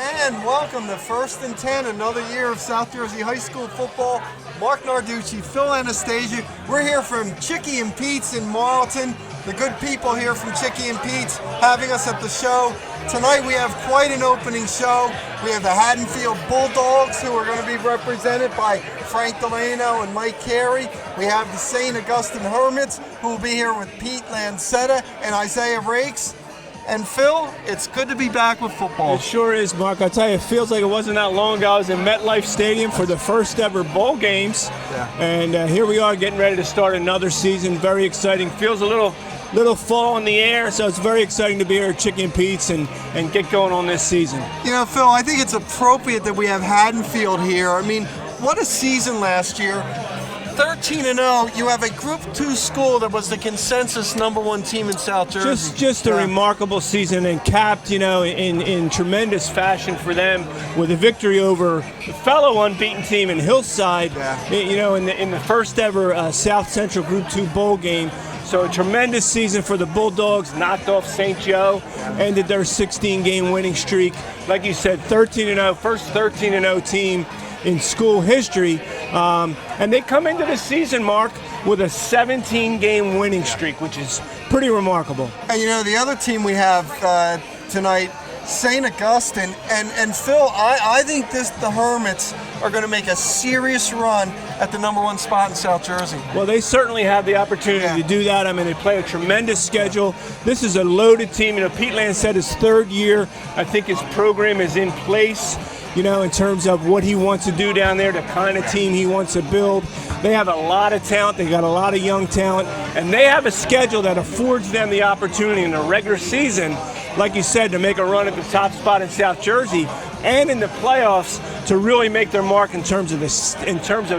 And welcome to First and 10, another year of South Jersey High School football. Mark Narducci, Phil Anastasia. We're here from Chickie and Pete's in Marlton. The good people here from Chickie and Pete's having us at the show. Tonight we have quite an opening show. We have the Haddonfield Bulldogs, who are going to be represented by Frank Delano and Mike Carey. We have the St. Augustine Hermits, who will be here with Pete Lancetta and Isaiah Rakes. And Phil, it's good to be back with football. It sure is, Mark. I'll tell you, it feels like it wasn't that long ago. I was in MetLife Stadium for the first ever bowl games. Yeah. And here we are getting ready to start another season. Very exciting. Feels a little fall in the air, so it's very exciting to be here at Chickie and Pete's and get going on this season. You know, Phil, I think it's appropriate that we have Haddonfield here. I mean, what a season last year. 13-0, you have a Group 2 school that was the consensus #1 team in South Jersey. Just a remarkable season, and capped, in tremendous fashion for them with a victory over the fellow unbeaten team in Hillside, in the first ever South Central Group 2 bowl game. So a tremendous season for the Bulldogs, knocked off St. Joe, ended their 16-game winning streak. Like you said, 13-0, first 13-0 team in school history. And they come into the season, Mark, with a 17-game winning streak, which is pretty remarkable. And the other team we have tonight, St. Augustine, and Phil, I think the Hermits are going to make a serious run at the #1 spot in South Jersey. Well, they certainly have the opportunity to do that. I mean, they play a tremendous schedule. This is a loaded team. Pete Lancetta's third year. I think his program is in place, in terms of what he wants to do down there, the kind of team he wants to build. They have a lot of talent. They got a lot of young talent, and they have a schedule that affords them the opportunity in the regular season, like you said, to make a run at the top spot in South Jersey, and in the playoffs to really make their mark in terms of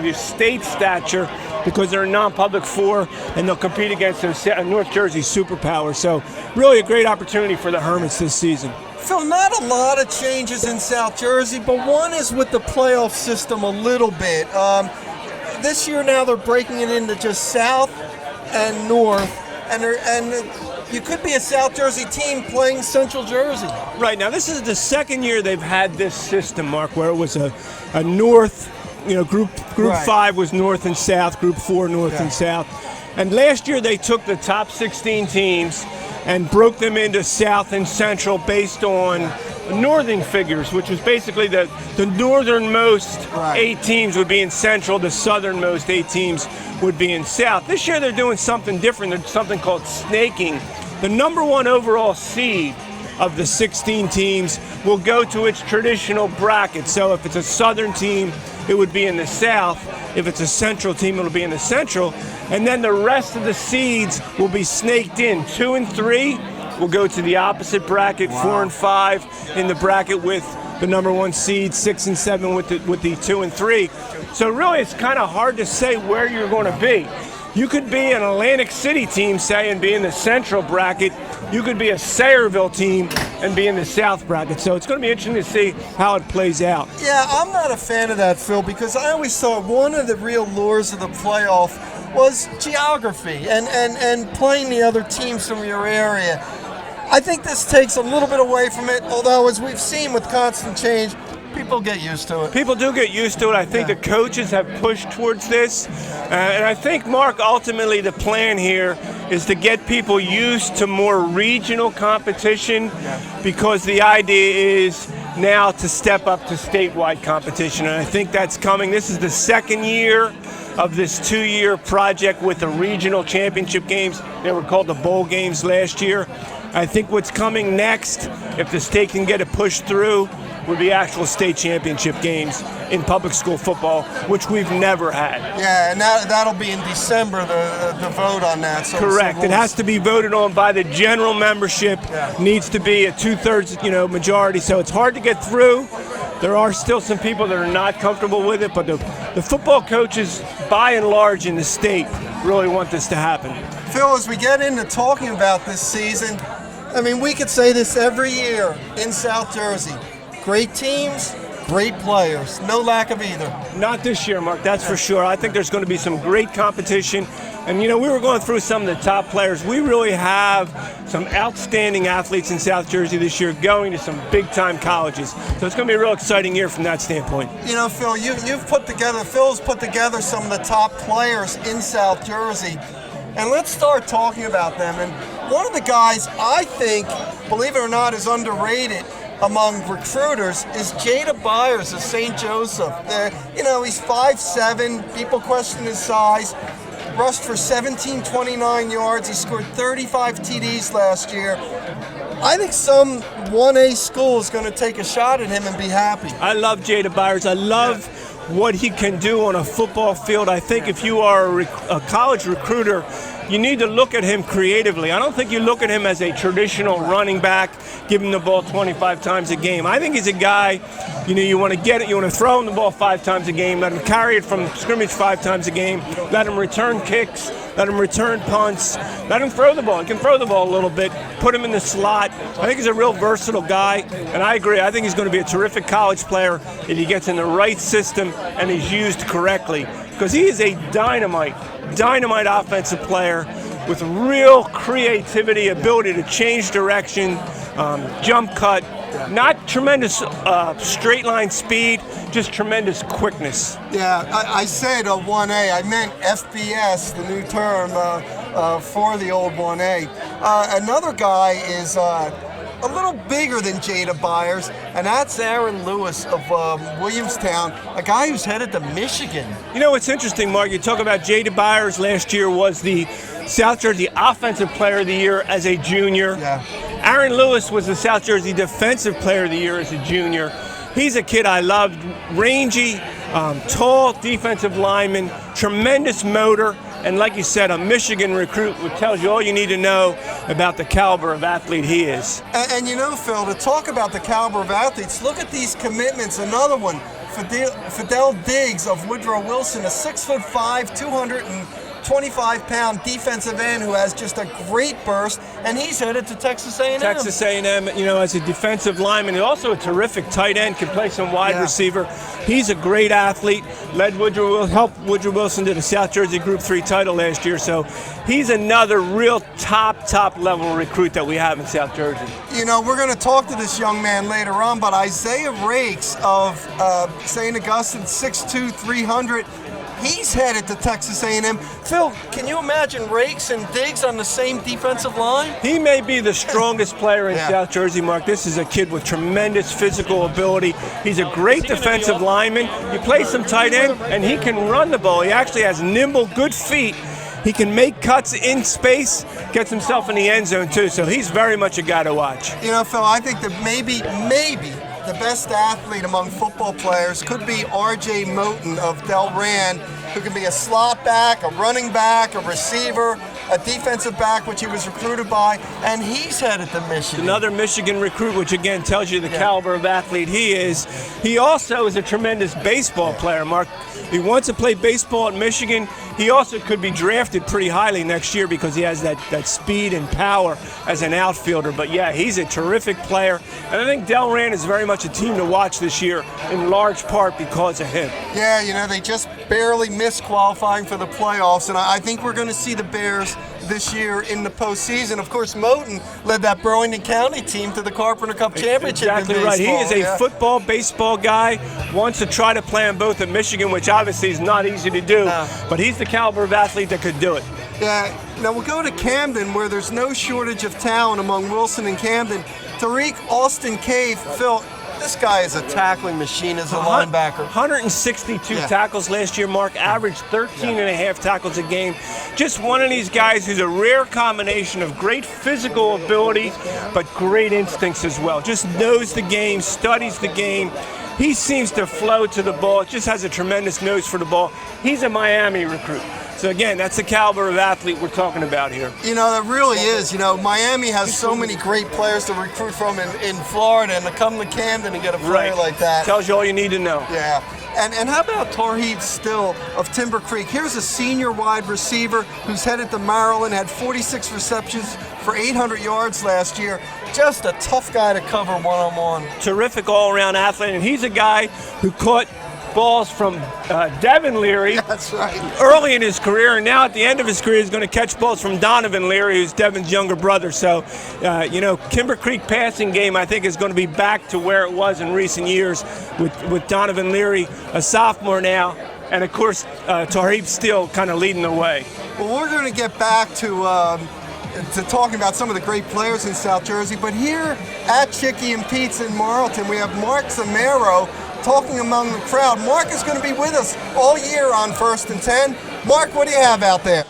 your state stature, because they're a non-public 4 and they'll compete against the North Jersey superpower. So really a great opportunity for the Hermits this season. Phil, not a lot of changes in South Jersey, but one is with the playoff system a little bit. This year now they're breaking it into just South and North, and you could be a South Jersey team playing Central Jersey. Right, now this is the second year they've had this system, Mark, where it was a North, Group Right. 5 was North and South, Group 4 North and South. And last year they took the top 16 teams and broke them into South and Central based on northern figures, which was basically the northernmost 8 teams would be in Central, the southernmost 8 teams would be in South. This year they're doing something different. There's something called snaking. The #1 overall seed of the 16 teams will go to its traditional bracket. So if it's a Southern team, it would be in the South. If it's a Central team, it'll be in the Central. And then the rest of the seeds will be snaked in. 2 and 3 will go to the opposite bracket. 4 and 5 in the bracket with the #1 seed. 6 and 7 with the 2 and 3. So really, it's kind of hard to say where you're going to be. You could be an Atlantic City team, say, and be in the Central bracket. You could be a Sayreville team and be in the South bracket. So it's going to be interesting to see how it plays out. Yeah, I'm not a fan of that, Phil, because I always thought one of the real lures of the playoff was geography and playing the other teams from your area. I think this takes a little bit away from it, although as we've seen with constant change, people get used to it. People do get used to it. I think the coaches have pushed towards this. And I think, Mark, ultimately the plan here is to get people used to more regional competition, because the idea is now to step up to statewide competition. And I think that's coming. This is the second year of this 2-year project with the regional championship games. They were called the bowl games last year. I think what's coming next, if the state can get it pushed through, would be actual state championship games in public school football, which we've never had. Yeah, and that'll be in December, the vote on that. So Correct. It has to be voted on by the general membership. Needs to be a 2/3, majority. So it's hard to get through. There are still some people that are not comfortable with it, but the football coaches, by and large in the state, really want this to happen. Phil, as we get into talking about this season, I mean, we could say this every year in South Jersey. Great teams, great players. No lack of either. Not this year, Mark, that's for sure. I think there's going to be some great competition. And, you know, we were going through some of the top players. We really have some outstanding athletes in South Jersey this year going to some big-time colleges. So it's going to be a real exciting year from that standpoint. You know, Phil, Phil's put together some of the top players in South Jersey. And let's start talking about them. And one of the guys I think, believe it or not, is underrated among recruiters is Jada Byers of St. Joseph. You know, he's 5'7". People question his size. Rushed for 1729 yards. He scored 35 TDs last year. I think some 1A school is going to take a shot at him and be happy. I love Jada Byers. I love what he can do on a football field. I think if you are a college recruiter, you need to look at him creatively. I don't think you look at him as a traditional running back, give him the ball 25 times a game. I think he's a guy, you know, you want to get it, you want to throw him the ball 5 times a game, let him carry it from scrimmage 5 times a game, let him return kicks, let him return punts, let him throw the ball. He can throw the ball a little bit, put him in the slot. I think he's a real versatile guy, and I agree. I think he's going to be a terrific college player if he gets in the right system and he's used correctly, because he is a dynamite offensive player with real creativity, ability to change direction, jump cut, not tremendous straight line speed, just tremendous quickness. Yeah, I said 1A. I meant FBS, the new term for the old 1A. Another guy is a little bigger than Jada Byers, and that's Aaron Lewis of Williamstown, a guy who's headed to Michigan. You know, what's interesting, Mark, you talk about Jada Byers last year was the South Jersey Offensive Player of the Year as a junior. Yeah. Aaron Lewis was the South Jersey Defensive Player of the Year as a junior. He's a kid I loved, rangy, tall defensive lineman, tremendous motor, and like you said, a Michigan recruit, which tells you all you need to know about the caliber of athlete he is. And you know, Phil, to talk about the caliber of athletes, look at these commitments. Another one, Fidel Diggs of Woodrow Wilson, a 6'5", 225-pound defensive end who has just a great burst, and he's headed to Texas A&M. Texas A&M, you know, as a defensive lineman, and also a terrific tight end, can play some wide receiver. He's a great athlete. Helped Woodrow Wilson to the South Jersey Group 3 title last year, so he's another real top level recruit that we have in South Jersey. You know, we're going to talk to this young man later on, but Isaiah Rakes of St. Augustine, 6'2", 300. He's headed to Texas A&M. Phil, can you imagine Rakes and Diggs on the same defensive line? He may be the strongest player in South Jersey, Mark. This is a kid with tremendous physical ability. He's a great defensive lineman. He plays some tight end, and he can run the ball. He actually has nimble, good feet. He can make cuts in space, gets himself in the end zone, too. So he's very much a guy to watch. You know, Phil, I think that maybe the best athlete among football players could be R.J. Moten of Delran, who can be a slot back, a running back, a receiver, a defensive back, which he was recruited by, and he's headed to Michigan. Another Michigan recruit, which again tells you the caliber of athlete he is. He also is a tremendous baseball player, Mark. He wants to play baseball at Michigan. He also could be drafted pretty highly next year because he has that speed and power as an outfielder. But yeah, he's a terrific player. And I think Delran is very much a team to watch this year, in large part because of him. Yeah, you know, they just barely missed qualifying for the playoffs, and I think we're going to see the Bears this year in the postseason. Of course, Moten led that Burlington County team to the Carpenter Cup Championship. Exactly right. He is a football, baseball guy, wants to try to play them both at Michigan, which obviously is not easy to do, but he's the caliber of athlete that could do it. Yeah. Now we'll go to Camden, where there's no shortage of talent among Wilson and Camden. Tariq Austin Cave, Phil, this guy is a tackling machine as a linebacker. 162 tackles last year, Mark. Averaged 13.5 tackles a game. Just one of these guys who's a rare combination of great physical ability, but great instincts as well. Just knows the game, studies the game. He seems to flow to the ball. Just has a tremendous nose for the ball. He's a Miami recruit. So again, that's the caliber of athlete we're talking about here. You know, that really is. You know, Miami has so many great players to recruit from in Florida, and to come to Camden and get a player like that. Tells you all you need to know. Yeah. And how about Tarheed Still of Timber Creek? Here's a senior wide receiver who's headed to Maryland, had 46 receptions for 800 yards last year. Just a tough guy to cover one-on-one. Terrific all-around athlete, and he's a guy who caught balls from Devin Leary. That's right. Early in his career, and now at the end of his career, he's going to catch balls from Donovan Leary, who's Devin's younger brother. So, Kimber Creek passing game, I think, is going to be back to where it was in recent years with Donovan Leary, a sophomore now, and of course, Tarheeb Steele kind of leading the way. Well, we're going to get back to talking about some of the great players in South Jersey, but here at Chickie and Pete's in Marlton, we have Mark Zamero talking among the crowd. Mark is going to be with us all year on 1st and 10. Mark, what do you have out there?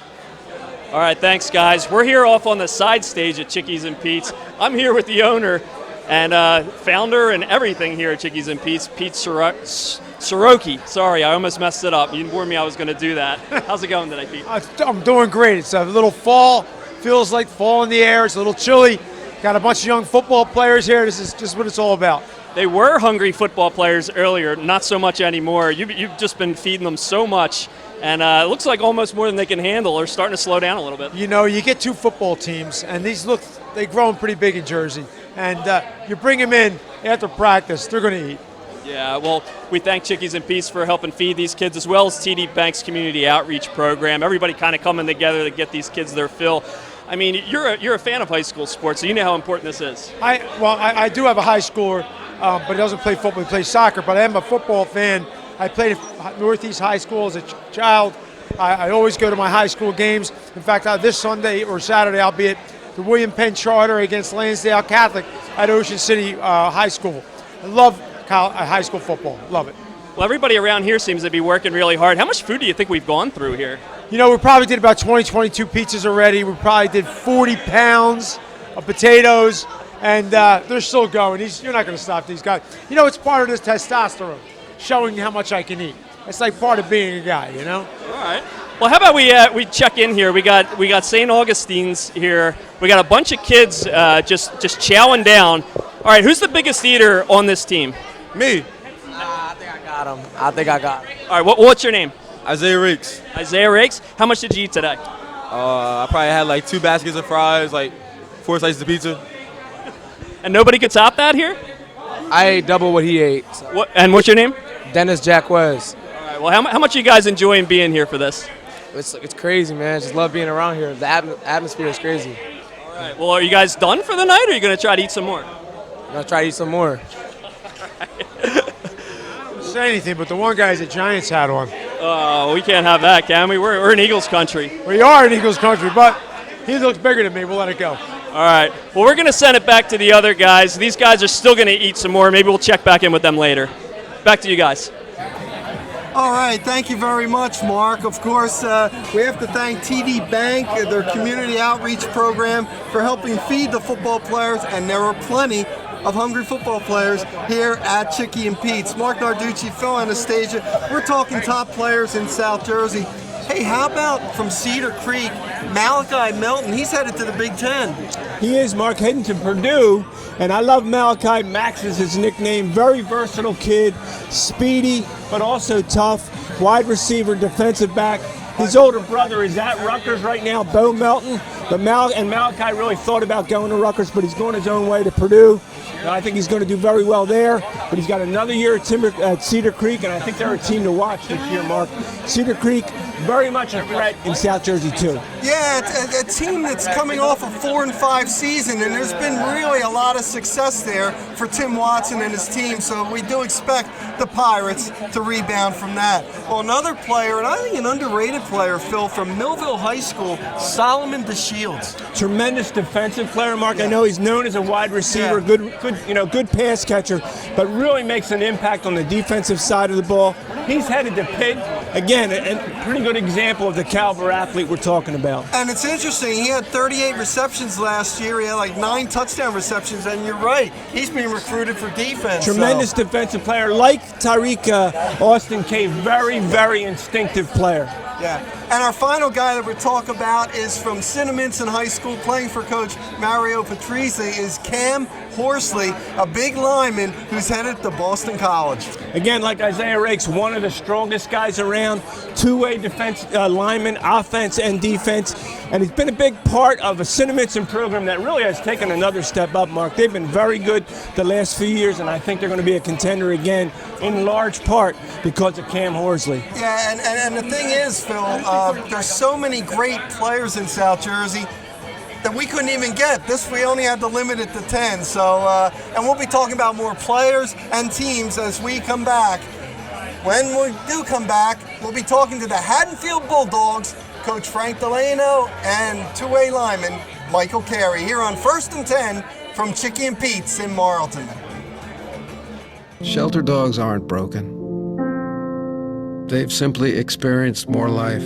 All right, thanks, guys. We're here off on the side stage at Chickie's and Pete's. I'm here with the owner and founder and everything here at Chickie's and Pete's, Pete Soroki. Sorry, I almost messed it up. You warned me I was going to do that. How's it going today, Pete? I'm doing great. It's a little fall. Feels like fall in the air. It's a little chilly. Got a bunch of young football players here. This is just what it's all about. They were hungry football players earlier, not so much anymore. You've just been feeding them so much, and it looks like almost more than they can handle. They're starting to slow down a little bit. You know, you get 2 football teams, and they've grown pretty big in Jersey. And you bring them in after practice, they're going to eat. Yeah, well, we thank Chickies and Pete's for helping feed these kids, as well as TD Bank's community outreach program. Everybody kind of coming together to get these kids their fill. I mean, you're a fan of high school sports, so you know how important this is. I do have a high schooler, but he doesn't play football. He plays soccer. But I am a football fan. I played at Northeast High School as a child. I always go to my high school games. In fact, this Sunday or Saturday, I'll be at the William Penn Charter against Lansdale Catholic at Ocean City High School. I love high school football. Love it. Well, everybody around here seems to be working really hard. How much food do you think we've gone through here? You know, we probably did about 22 pizzas already. We probably did 40 pounds of potatoes, and they're still going. You're not going to stop these guys. You know, it's part of this testosterone, showing how much I can eat. It's like part of being a guy, you know? All right. Well, how about we check in here? We got St. Augustine's here. We got a bunch of kids just chowing down. All right, who's the biggest eater on this team? Me. I think I got him. All right, what's your name? Isaiah Rakes. Isaiah Rakes. How much did you eat today? I probably had like 2 baskets of fries, like 4 slices of pizza. And nobody could top that here? I ate double what he ate. So. And what's your name? Dennis Jacquez. All right, well, how much are you guys enjoying being here for this? It's crazy, man. I just love being around here. The atmosphere is crazy. All right, well, are you guys done for the night, or are you going to try to eat some more? I'm going to try to eat some more. Say anything, but the one guy has a Giants hat on. Oh, we can't have that, can we? We're in Eagles country. We are in Eagles country, but he looks bigger than me. We'll let it go. All right. Well, we're going to send it back to the other guys. These guys are still going to eat some more. Maybe we'll check back in with them later. Back to you guys. All right, thank you very much, Mark. Of course, we have to thank TD Bank, their community outreach program, for helping feed the football players, and there are plenty of hungry football players here at Chickie and Pete's. Mark Narducci, Phil Anastasia. We're talking top players in South Jersey. Hey, how about from Cedar Creek, Malachi Melton? He's headed to the Big Ten. He is, Mark, heading to Purdue, and I love Malachi. Max is his nickname. Very versatile kid, speedy, but also tough. Wide receiver, defensive back. His older brother is at Rutgers right now, Bo Melton. But Malachi really thought about going to Rutgers, but he's going his own way to Purdue. I think he's going to do very well there, but he's got another year at Cedar Creek, and I think they're a team to watch this year, Mark. Cedar Creek, very much a threat in South Jersey, too. Yeah, it's a team that's coming off a 4-5 season, and there's been really a lot of success there for Tim Watson and his team, so we do expect the Pirates to rebound from that. Well, another player, and I think an underrated player, Phil, from Millville High School, Solomon Deshield. Tremendous defensive player, Mark. I know he's known as a wide receiver, good pass catcher, but really makes an impact on the defensive side of the ball. He's headed to Pitt. Again, a pretty good example of the caliber athlete we're talking about. And it's interesting, he had 38 receptions last year. He had like 9 touchdown receptions, and you're right, he's being recruited for defense. Tremendous defensive player, like Tyreek Austin K, very, very instinctive player. Yeah, And our final guy that we'll talk about is from Cinnaminson High School, playing for Coach Mario Patrizi, is Cam Horsley, a big lineman who's headed to Boston College. Again, like Isaiah Rakes, one of the strongest guys around, two-way defense lineman, offense and defense, and he's been a big part of a Cinnaminson program that really has taken another step up, Mark. They've been very good the last few years, and I think they're going to be a contender again, in large part because of Cam Horsley. Yeah, and the thing is, Phil, there's so many great players in South Jersey that we couldn't even get. We only had to limit it to 10. So, and we'll be talking about more players and teams as we come back. When we do come back, we'll be talking to the Haddonfield Bulldogs, Coach Frank Delano, and two-way lineman Michael Carey, here on First and 10 from Chickie and Pete's in Marlton. Shelter dogs aren't broken. They've simply experienced more life.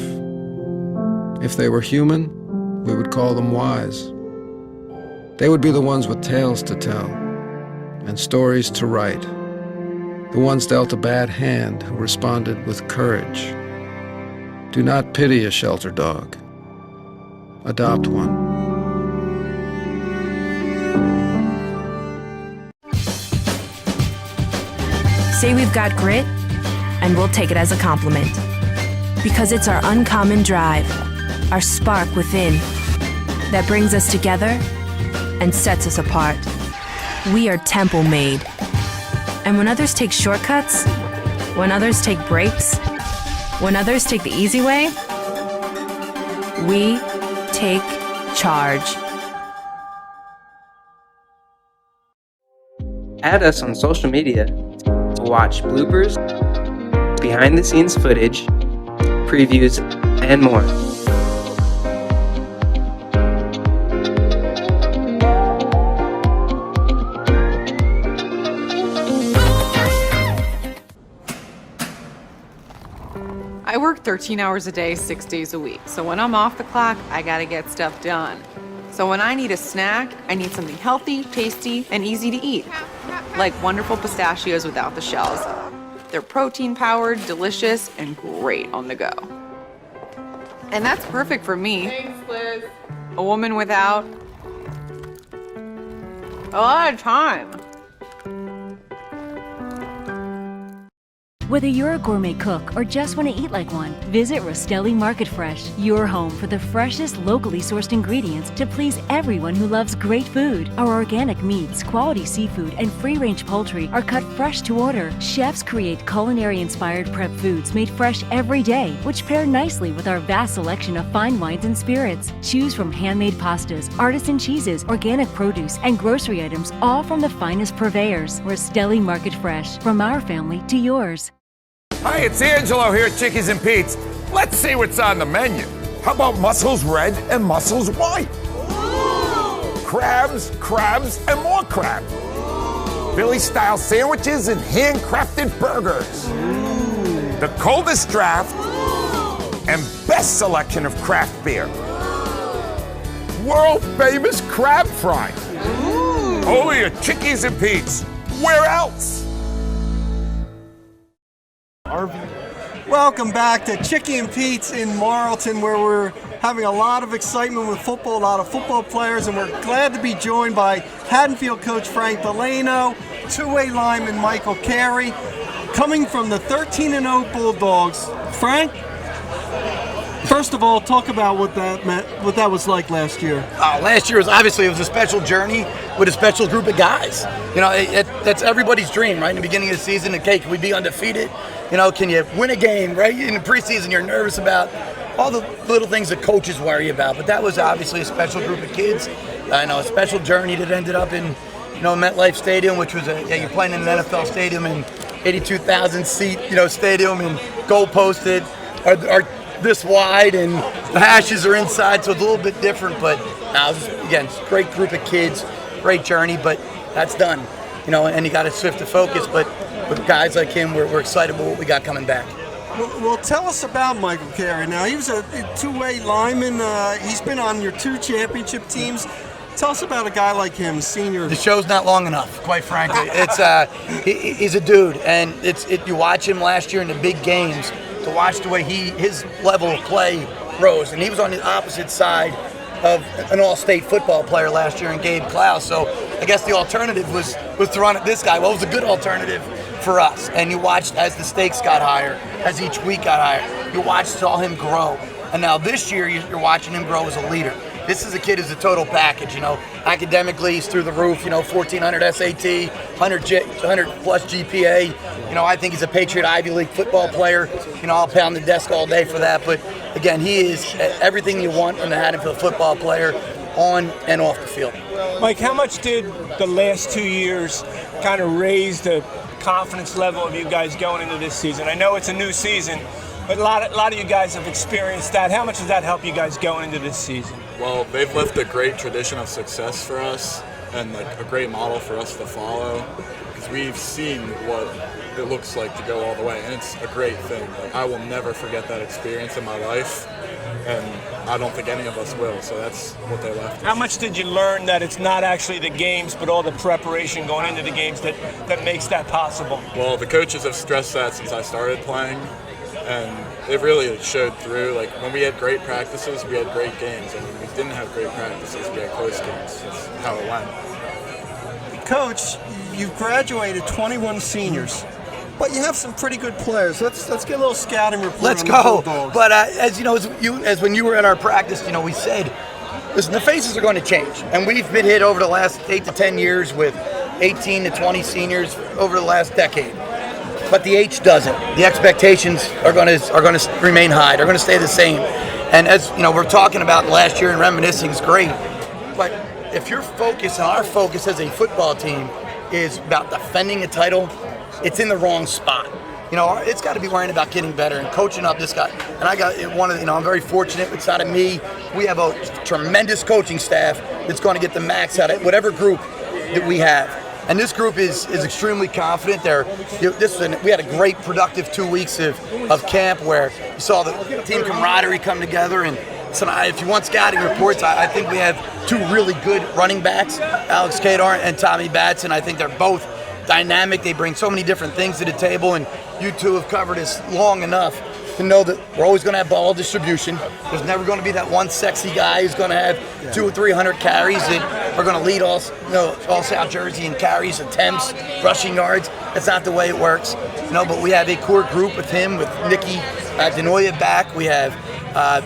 If they were human, we would call them wise. They would be the ones with tales to tell and stories to write, the ones dealt a bad hand who responded with courage. Do not pity a shelter dog. Adopt one. Say we've got grit, and we'll take it as a compliment. Because it's our uncommon drive, our spark within, that brings us together and sets us apart. We are temple made. And when others take shortcuts, when others take breaks, when others take the easy way, we take charge. Add us on social media to watch bloopers, behind-the-scenes footage, previews, and more. I work 13 hours a day, 6 days a week. So when I'm off the clock, I gotta get stuff done. So when I need a snack, I need something healthy, tasty, and easy to eat. Like wonderful pistachios without the shells. They're protein-powered, delicious, and great on the go. And that's perfect for me. Thanks, Liz. A woman without a lot of time. Whether you're a gourmet cook or just want to eat like one, visit Rostelli Market Fresh, your home for the freshest, locally sourced ingredients to please everyone who loves great food. Our organic meats, quality seafood, and free-range poultry are cut fresh to order. Chefs create culinary-inspired prep foods made fresh every day, which pair nicely with our vast selection of fine wines and spirits. Choose from handmade pastas, artisan cheeses, organic produce, and grocery items, all from the finest purveyors. Rostelli Market Fresh, from our family to yours. Hi, it's Angelo here at Chickies and Pete's. Let's see what's on the menu. How about mussels red and mussels white? Ooh. Crabs, and more crab. Philly-style sandwiches and handcrafted burgers. Ooh. The coldest draft and best selection of craft beer. World-famous crab fry. Ooh. Only at Chickies and Pete's. Where else? Welcome back to Chickie and Pete's in Marlton, where we're having a lot of excitement with football, a lot of football players, and we're glad to be joined by Haddonfield coach Frank Delano, two-way lineman Michael Carey, coming from the 13-0 Bulldogs. Frank, first of all, talk about what that meant, what that was like last year. Last year was obviously a special journey with a special group of guys. You know, that's everybody's dream, right? In the beginning of the season, okay, can we be undefeated? You know, can you win a game, right? In the preseason, you're nervous about all the little things that coaches worry about. But that was obviously a special group of kids. A special journey that ended up in, MetLife Stadium, which was you're playing in an NFL stadium and 82,000 seat, stadium and goalposted are this wide and the hashes are inside, so it's a little bit different. But again, it's a great group of kids, great journey, but that's done. And you got to shift the focus. But with guys like him, we're excited about what we got coming back. Well, tell us about Michael Carey. Now, he was a two-way lineman. He's been on your 2 championship teams. Tell us about a guy like him, senior. The show's not long enough, quite frankly. It's he's a dude, and you watch him last year in the big games. to watch the way his level of play rose. And he was on the opposite side of an all-state football player last year in Gabe Klaus. So I guess the alternative was to run at this guy. Well, it was a good alternative for us. And you watched as the stakes got higher, as each week got higher, you watched saw him grow. And now this year, you're watching him grow as a leader. This is a kid who's a total package, Academically, he's through the roof, 1,400 SAT, 100 plus GPA. I think he's a Patriot Ivy League football player. I'll pound the desk all day for that. But again, he is everything you want in a Haddonfield football player on and off the field. Mike, how much did the last 2 years kind of raise the confidence level of you guys going into this season? I know it's a new season, but a lot of you guys have experienced that. How much does that help you guys going into this season? Well, they've left a great tradition of success for us and a great model for us to follow, because we've seen what it looks like to go all the way, and it's a great thing. I will never forget that experience in my life, and I don't think any of us will, so that's what they left us. How much did you learn that it's not actually the games, but all the preparation going into the games that makes that possible? Well, the coaches have stressed that since I started playing, and it really showed through. When we had great practices, we had great games, and when we didn't have great practices, we had close games. That's how it went. Coach, you've graduated 21 seniors, but you have some pretty good players. Let's get a little scouting report. Let's on go. The Bulldogs. But as when you were at our practice, we said, listen, the faces are going to change, and we've been hit over the last 8 to 10 years with 18 to 20 seniors over the last decade. But the H doesn't. The expectations are going to remain high. They're going to stay the same. And as we're talking about last year and reminiscing is great. But if your focus and our focus as a football team is about defending a title, it's in the wrong spot. It's got to be worrying about getting better and coaching up this guy. And I got I'm very fortunate. It's not me. We have a tremendous coaching staff that's going to get the max out of whatever group that we have. And this group is extremely confident. We had a great, productive 2 weeks of camp where you saw the team camaraderie come together. And so if you want scouting reports, I think we have 2 really good running backs, Alex Kadar and Tommy Batson. I think they're both dynamic. They bring so many different things to the table. And you two have covered us long enough to know that we're always going to have ball distribution. There's never going to be that one sexy guy who's going to have 200 or 300 carries that are going to lead all South Jersey in carries, attempts, rushing yards. That's not the way it works. But we have a core group with him, with Nicky Denoya back. We have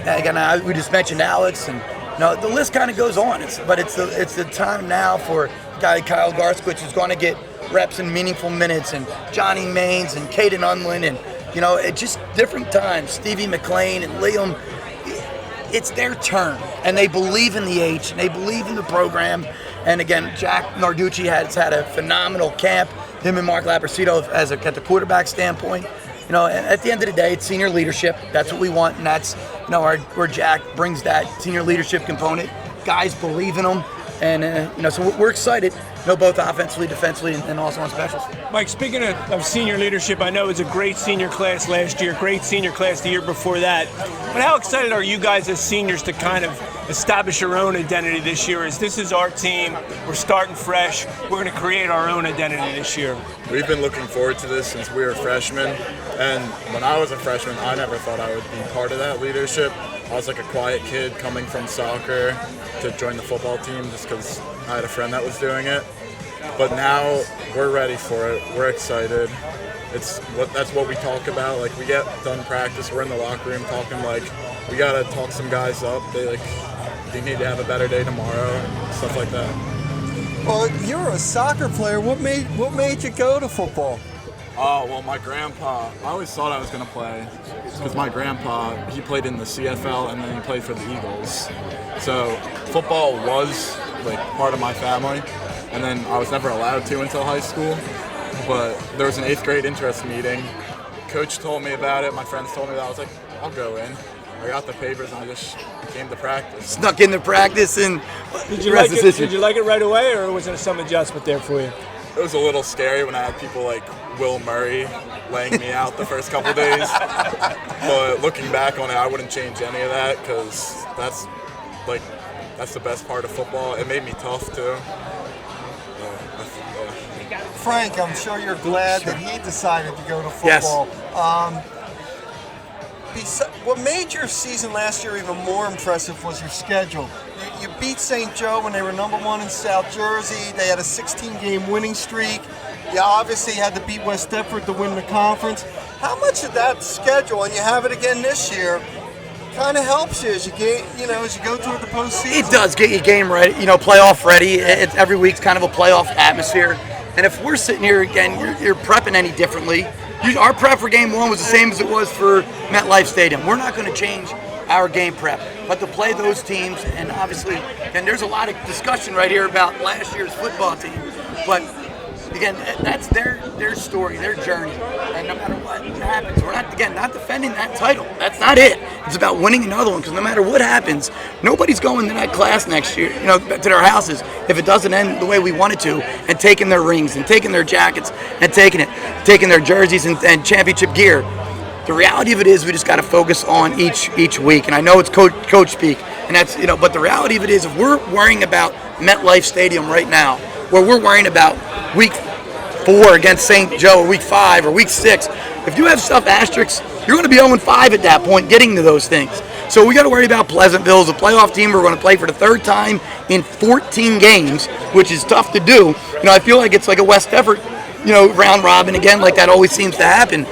again, we just mentioned Alex, and the list kind of goes on. It's the time now for a guy like Kyle Garthwich who's going to get reps and meaningful minutes, and Johnny Maines and Caden Unlin, and at just different times, Stevie McLean and Liam, it's their turn. And they believe in the H, and they believe in the program. And again, Jack Narducci has had a phenomenal camp, him and Mark Labracito at the quarterback standpoint. At the end of the day, it's senior leadership. That's what we want, and that's, where Jack brings that senior leadership component. Guys believe in them, and, so we're excited. Both offensively, defensively, and also on specials. Mike, speaking of senior leadership, I know it was a great senior class last year, great senior class the year before that. But how excited are you guys as seniors to kind of establish your own identity this year? As this is our team, we're starting fresh, we're going to create our own identity this year. We've been looking forward to this since we were freshmen, and when I was a freshman, I never thought I would be part of that leadership. I was like a quiet kid coming from soccer to join the football team just because I had a friend that was doing it. But now we're ready for it. We're excited. That's what we talk about. We get done practice, we're in the locker room talking we gotta talk some guys up. They need to have a better day tomorrow, stuff like that. Well, you're a soccer player. What made you go to football? Oh, well, my grandpa, I always thought I was going to play because my grandpa, he played in the CFL and then he played for the Eagles. So football was part of my family, and then I was never allowed to until high school. But there was an 8th grade interest meeting. Coach told me about it. My friends told me that. I was like, I'll go in. I got the papers and I just came to practice. Snuck into practice and Did you like it right away, or was there some adjustment there for you? It was a little scary when I had people like Will Murray laying me out the first couple days. But looking back on it, I wouldn't change any of that because that's the best part of football. It made me tough too. Frank, I'm sure you're glad that he decided to go to football. Yes. what made your season last year even more impressive was your schedule. You beat St. Joe when they were #1 in South Jersey. They had a 16-game winning streak. You obviously had to beat West Deptford to win the conference. How much of that schedule, and you have it again this year, kind of helps you as you get, as you go toward the postseason? It does get you game ready, playoff ready. Every week's kind of a playoff atmosphere. And if we're sitting here again, you're prepping any differently. Our prep for game one was the same as it was for MetLife Stadium. We're not going to change our game prep, but to play those teams, and obviously, and there's a lot of discussion right here about last year's football team, but again, that's their story, their journey, and no matter what happens, we're not defending that title. That's not it. It's about winning another one, because no matter what happens, nobody's going to that class next year, to their houses, if it doesn't end the way we want it to, and taking their rings, and taking their jackets, and taking their jerseys and championship gear. The reality of it is we just got to focus on each week, and I know it's coach speak, and that's but the reality of it is if we're worrying about MetLife Stadium right now, where we're worrying about week 4 against St. Joe, or week 5, or week 6, if you have stuff asterisks, you're going to be 0-5 at that point, getting to those things. So we got to worry about Pleasantville as a playoff team. We're going to play for the 3rd time in 14 games, which is tough to do. I feel like it's like a West Deptford round robin again, like that always seems to happen.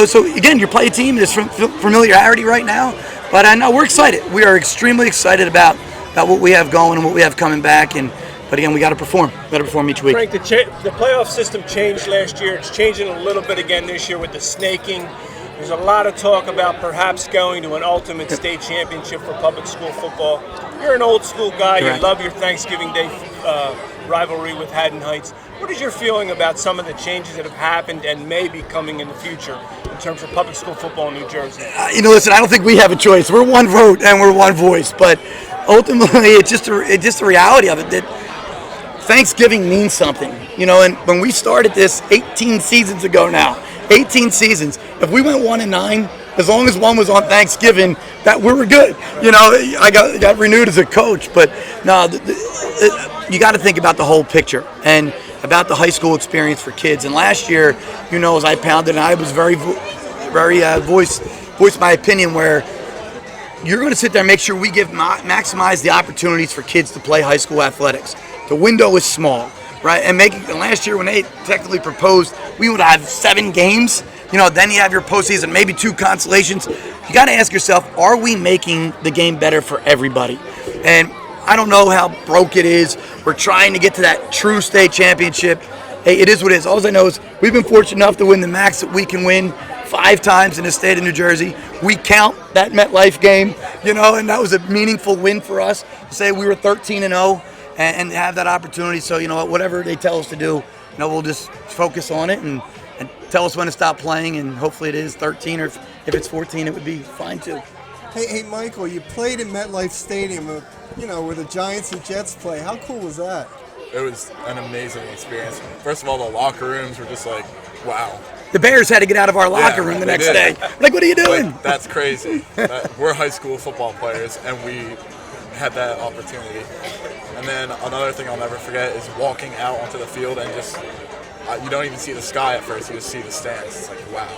So again, you play a team, there's familiarity right now, but I know we're excited. We are extremely excited about what we have going and what we have coming back, but again, we got to perform. We got to perform each week. Frank, the playoff system changed last year. It's changing a little bit again this year with the snaking. There's a lot of talk about perhaps going to an ultimate state championship for public school football. You're an old school guy. Correct. You love your Thanksgiving Day rivalry with Haddon Heights. What is your feeling about some of the changes that have happened and may be coming in the future in terms of public school football in New Jersey? Listen, I don't think we have a choice. We're one vote and we're one voice, but ultimately it's just the reality of it that Thanksgiving means something. And when we started this 18 seasons ago now, 18 seasons, if we went 1-9, as long as one was on Thanksgiving, that we were good. I got renewed as a coach, but no, you got to think about the whole picture and about the high school experience for kids. And last year, as I pounded, and I was very voiced my opinion where you're going to sit there and make sure we maximize the opportunities for kids to play high school athletics. The window is small, right? And last year when they technically proposed, we would have 7 games. Then you have your postseason, maybe 2 consolations. You got to ask yourself, are we making the game better for everybody? And I don't know how broke it is. We're trying to get to that true state championship. Hey, it is what it is. All I know is we've been fortunate enough to win the max that we can win 5 times in the state of New Jersey. We count that MetLife game, and that was a meaningful win for us to say we were 13-0 and have that opportunity. So, whatever they tell us to do, we'll just focus on it and tell us when to stop playing, and hopefully it is 13, or if it's 14, it would be fine too. Hey, Michael, you played in MetLife Stadium, where the Giants and Jets play. How cool was that? It was an amazing experience. First of all, the locker rooms were just like, wow. The Bears had to get out of our locker room the next day. Like, what are you doing? That's crazy. We're high school football players, and we had that opportunity. And then another thing I'll never forget is walking out onto the field and just, you don't even see the sky at first, you just see the stands. It's like, wow,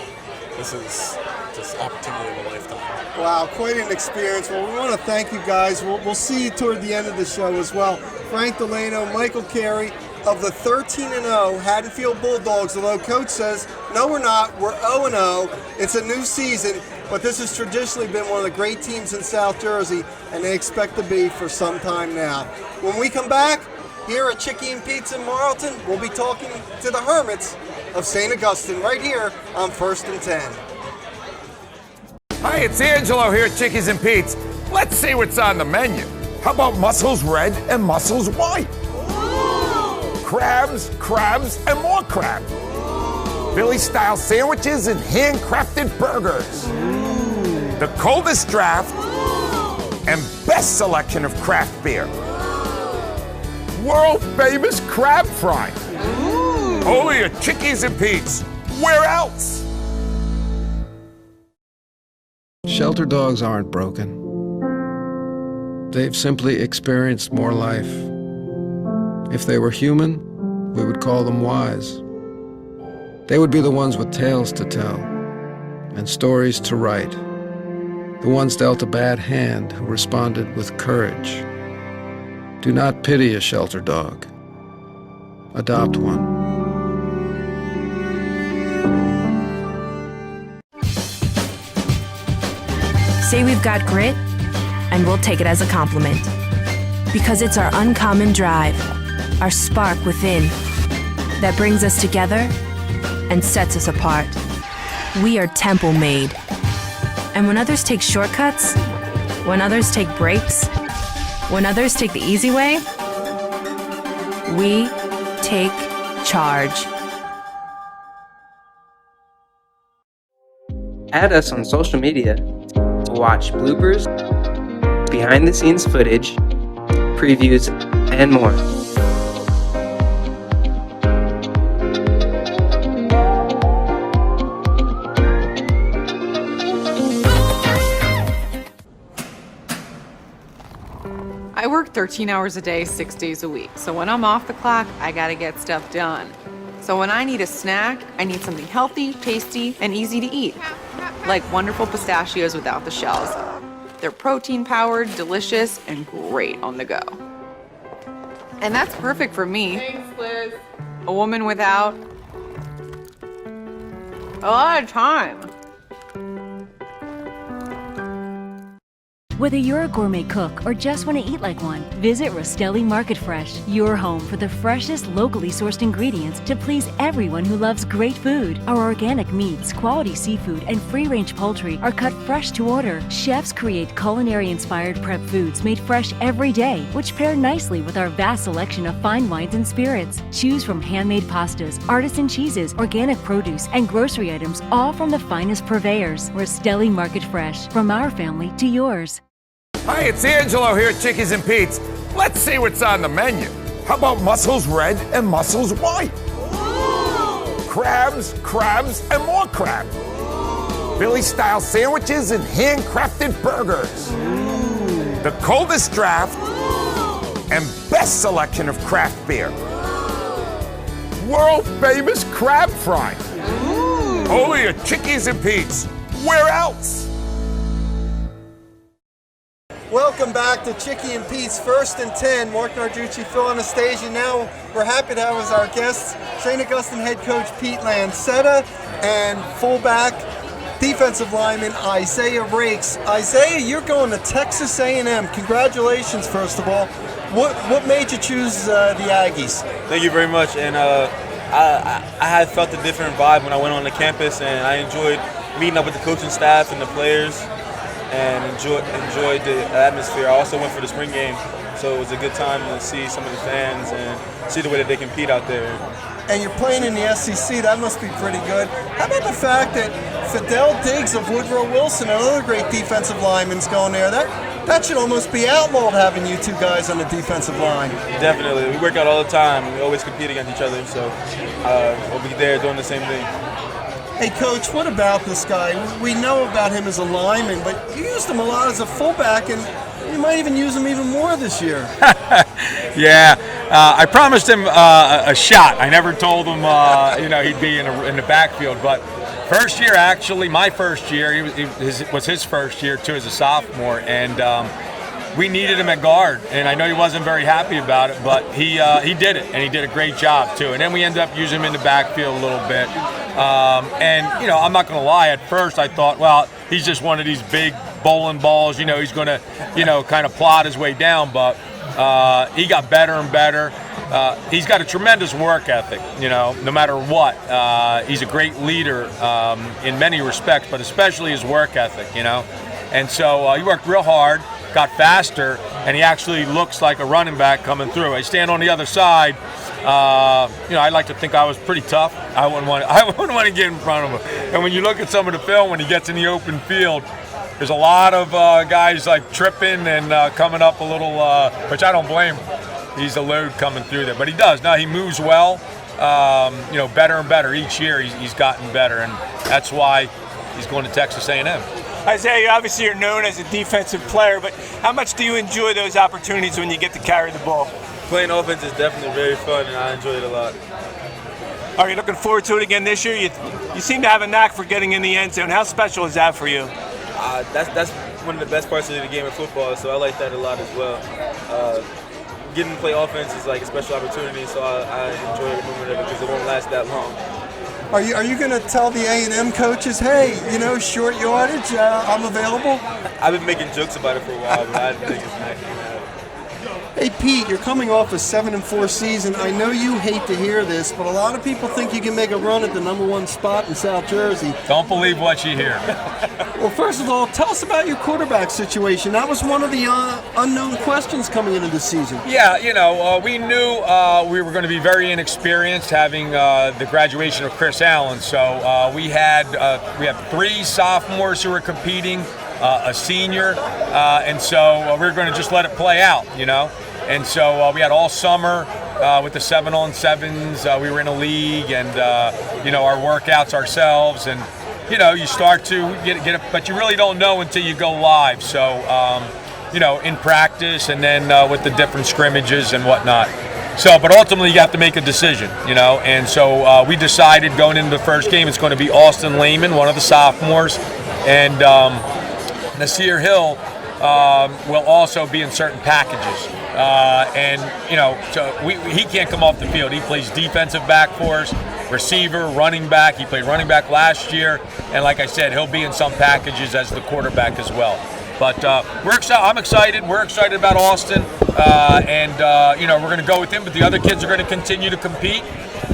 this is just opportunity of a lifetime. Wow, quite an experience. Well, we want to thank you guys. We'll see you toward the end of the show as well. Frank Delano, Michael Carey of the 13-0 Haddonfield Bulldogs, although Coach says, no, we're not. We're 0-0. It's a new season, but this has traditionally been one of the great teams in South Jersey, and they expect to be for some time now. When we come back, here at Chickie and Pete's in Marlton, we'll be talking to the Hermits of St. Augustine right here on 1st and 10. Hi, it's Angelo here at Chickies and Pete's. Let's see what's on the menu. How about mussels red and mussels white? Crabs, and more crab. Philly-style sandwiches and handcrafted burgers. The coldest draft and best selection of craft beer. World-famous crab fry. Only at Chickies and Pete's. Where else? Shelter dogs aren't broken. They've simply experienced more life. If they were human, we would call them wise. They would be the ones with tales to tell and stories to write the ones dealt a bad hand who responded with courage. Do not pity a shelter dog. Adopt one. Say we've got grit, and we'll take it as a compliment. Because it's our uncommon drive, our spark within, that brings us together and sets us apart. We are temple made. And when others take shortcuts, when others take breaks, when others take the easy way, we take charge. Add us on social media to watch bloopers, behind-the-scenes footage, previews, and more. I work 13 hours a day, 6 days a week. So when I'm off the clock, I gotta get stuff done. So when I need a snack, I need something healthy, tasty, and easy to eat. Like wonderful pistachios without the shells. They're protein-powered, delicious, and great on the go. And that's perfect for me. Thanks, Liz. A woman without a lot of time. Whether you're a gourmet cook or just want to eat like one, visit Rostelli Market Fresh, your home for the freshest, locally sourced ingredients to please everyone who loves great food. Our organic meats, quality seafood, and free-range poultry are cut fresh to order. Chefs create culinary-inspired prep foods made fresh every day, which pair nicely with our vast selection of fine wines and spirits. Choose from handmade pastas, artisan cheeses, organic produce, and grocery items, all from the finest purveyors. Rostelli Market Fresh, from our family to yours. Hi, it's Angelo here at Chickies and Pete's. Let's see what's on the menu. How about mussels red and mussels white? Ooh. Crabs, and more crab. Philly-style sandwiches and handcrafted burgers. Ooh. The coldest draft and best selection of craft beer. World-famous crab frying. Only at Chickies and Pete's. Where else? Welcome back to Chickie and Pete's First and 10. Mark Narducci, Phil Anastasia. Now we're happy to have as our guests St. Augustine head coach Pete Lancetta and fullback defensive lineman Isaiah Rakes. Isaiah, you're going to Texas A&M. Congratulations, first of all. What made you choose the Aggies? Thank you very much. And I had felt a different vibe when I went on the campus, and I enjoyed meeting up with the coaching staff and the players, and enjoyed the atmosphere. I also went for the spring game, so it was a good time to see some of the fans and see the way that they compete out there. And you're playing in the SEC, that must be pretty good. How about the fact that Fidel Diggs of Woodrow Wilson, another great defensive lineman's going there? That should almost be outlawed, having you two guys on the defensive line. Definitely. We work out all the time. We always compete against each other, so we'll be there doing the same thing. Hey, Coach, what about this guy? We know about him as a lineman, but you used him a lot as a fullback, and you might even use him even more this year. Yeah, I promised him a shot. I never told him, he'd be in the backfield. But first year, actually, my first year, was his first year too as a sophomore, and we needed him at guard. And I know he wasn't very happy about it, but he did it, and he did a great job too. And then we ended up using him in the backfield a little bit. I'm not going to lie. At first, I thought, well, he's just one of these big bowling balls. He's going to, kind of plod his way down. But he got better and better. He's got a tremendous work ethic. No matter what. He's a great leader in many respects, but especially his work ethic. And so he worked real hard, got faster, and he actually looks like a running back coming through. I stand on the other side. I like to think I was pretty tough. I wouldn't want to get in front of him. And when you look at some of the film, when he gets in the open field, there's a lot of guys like tripping and coming up a little, which I don't blame him. He's a load coming through there, but he does. Now he moves well. Better and better each year. He's gotten better, and that's why he's going to Texas A&M. Isaiah, obviously you're known as a defensive player, but how much do you enjoy those opportunities when you get to carry the ball? Playing offense is definitely very fun, and I enjoy it a lot. Are you looking forward to it again this year? You seem to have a knack for getting in the end zone. How special is that for you? That's one of the best parts of the game of football, so I like that a lot as well. Getting to play offense is like a special opportunity, so I enjoy every moment of it because it won't last that long. Are you going to tell the A&M coaches, hey, short yardage, I'm available? I've been making jokes about it for a while, but I didn't think it's not going to happen. Hey, Pete, you're coming off a 7-4 season. I know you hate to hear this, but a lot of people think you can make a run at the #1 spot in South Jersey. Don't believe what you hear. Well, first of all, tell us about your quarterback situation. That was one of the unknown questions coming into the season. Yeah, we knew we were going to be very inexperienced having the graduation of Chris Allen. So we have 3 sophomores who were competing, a senior, and so we were going to just let it play out, And so we had all summer with the 7-on-7s. We were in a league, and our workouts ourselves, and you start to get it, but you really don't know until you go live. So in practice, and then with the different scrimmages and whatnot. So, but ultimately you have to make a decision, And so we decided going into the first game it's going to be Austin Lehman, one of the sophomores, and Nasir Hill will also be in certain packages. He can't come off the field. He plays defensive back for us, receiver, running back. He played running back last year. And like I said, he'll be in some packages as the quarterback as well. But I'm excited. We're excited about Austin. We're going to go with him. But the other kids are going to continue to compete.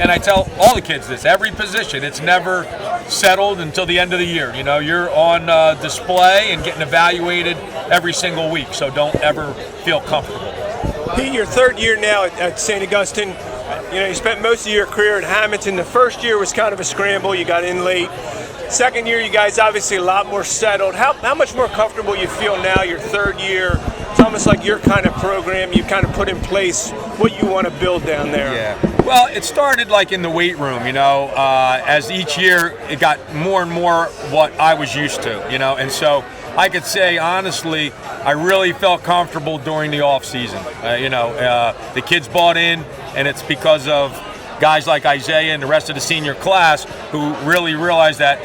And I tell all the kids this, every position, it's never settled until the end of the year. You're on display and getting evaluated every single week, so don't ever feel comfortable. Pete, your 3rd year now at St. Augustine. You spent most of your career at Hamilton. The first year was kind of a scramble. You got in late. 2nd year, you guys obviously a lot more settled. How much more comfortable you feel now, your 3rd year? It's almost like your kind of program. You kind of put in place what you want to build down there. Yeah. Well, it started like in the weight room, as each year it got more and more what I was used to, and so I could say honestly, I really felt comfortable during the off season. The kids bought in, and it's because of guys like Isaiah and the rest of the senior class who really realized that,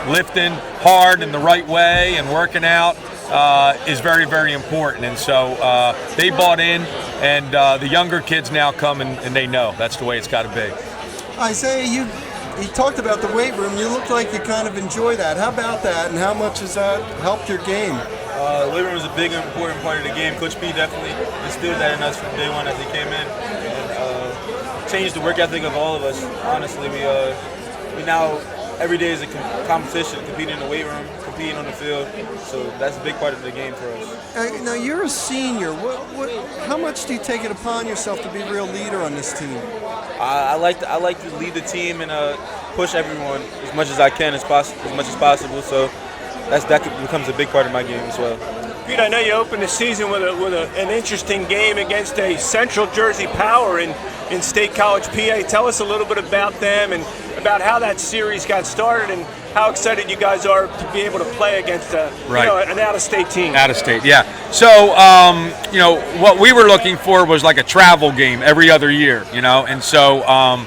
lifting hard in the right way and working out is very, very important. And so they bought in, and the younger kids now come and they know that's the way it's got to be. Isaiah, you talked about the weight room. You look like you kind of enjoy that. How about that, and how much has that helped your game? The weight room is a big and important part of the game. Coach P definitely instilled that in us from day one as he came in, and changed the work ethic of all of us. Honestly, we now every day is a competition, competing in the weight room, competing on the field. So that's a big part of the game for us. Now you're a senior. How much do you take it upon yourself to be a real leader on this team? I like to lead the team and push everyone as much as I can, as much as possible. So that becomes a big part of my game as well. Pete, I know you opened the season with an interesting game against a Central Jersey power in State College, PA. Tell us a little bit about them and about how that series got started and how excited you guys are to be able to play against an out-of-state team. Out-of-state, yeah. So, what we were looking for was like a travel game every other year, and so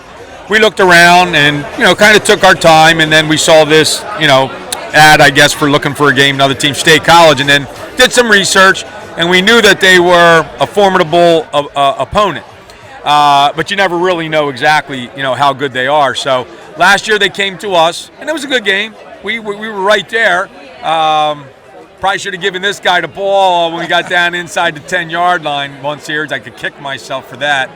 we looked around and, kind of took our time, and then we saw this, ad, I guess, for looking for a game, another team, State College, and then did some research, and we knew that they were a formidable opponent. But you never really know exactly, how good they are. So last year they came to us, and it was a good game. We were right there. Probably should have given this guy the ball when we got down inside the 10-yard line once here. I could kick myself for that.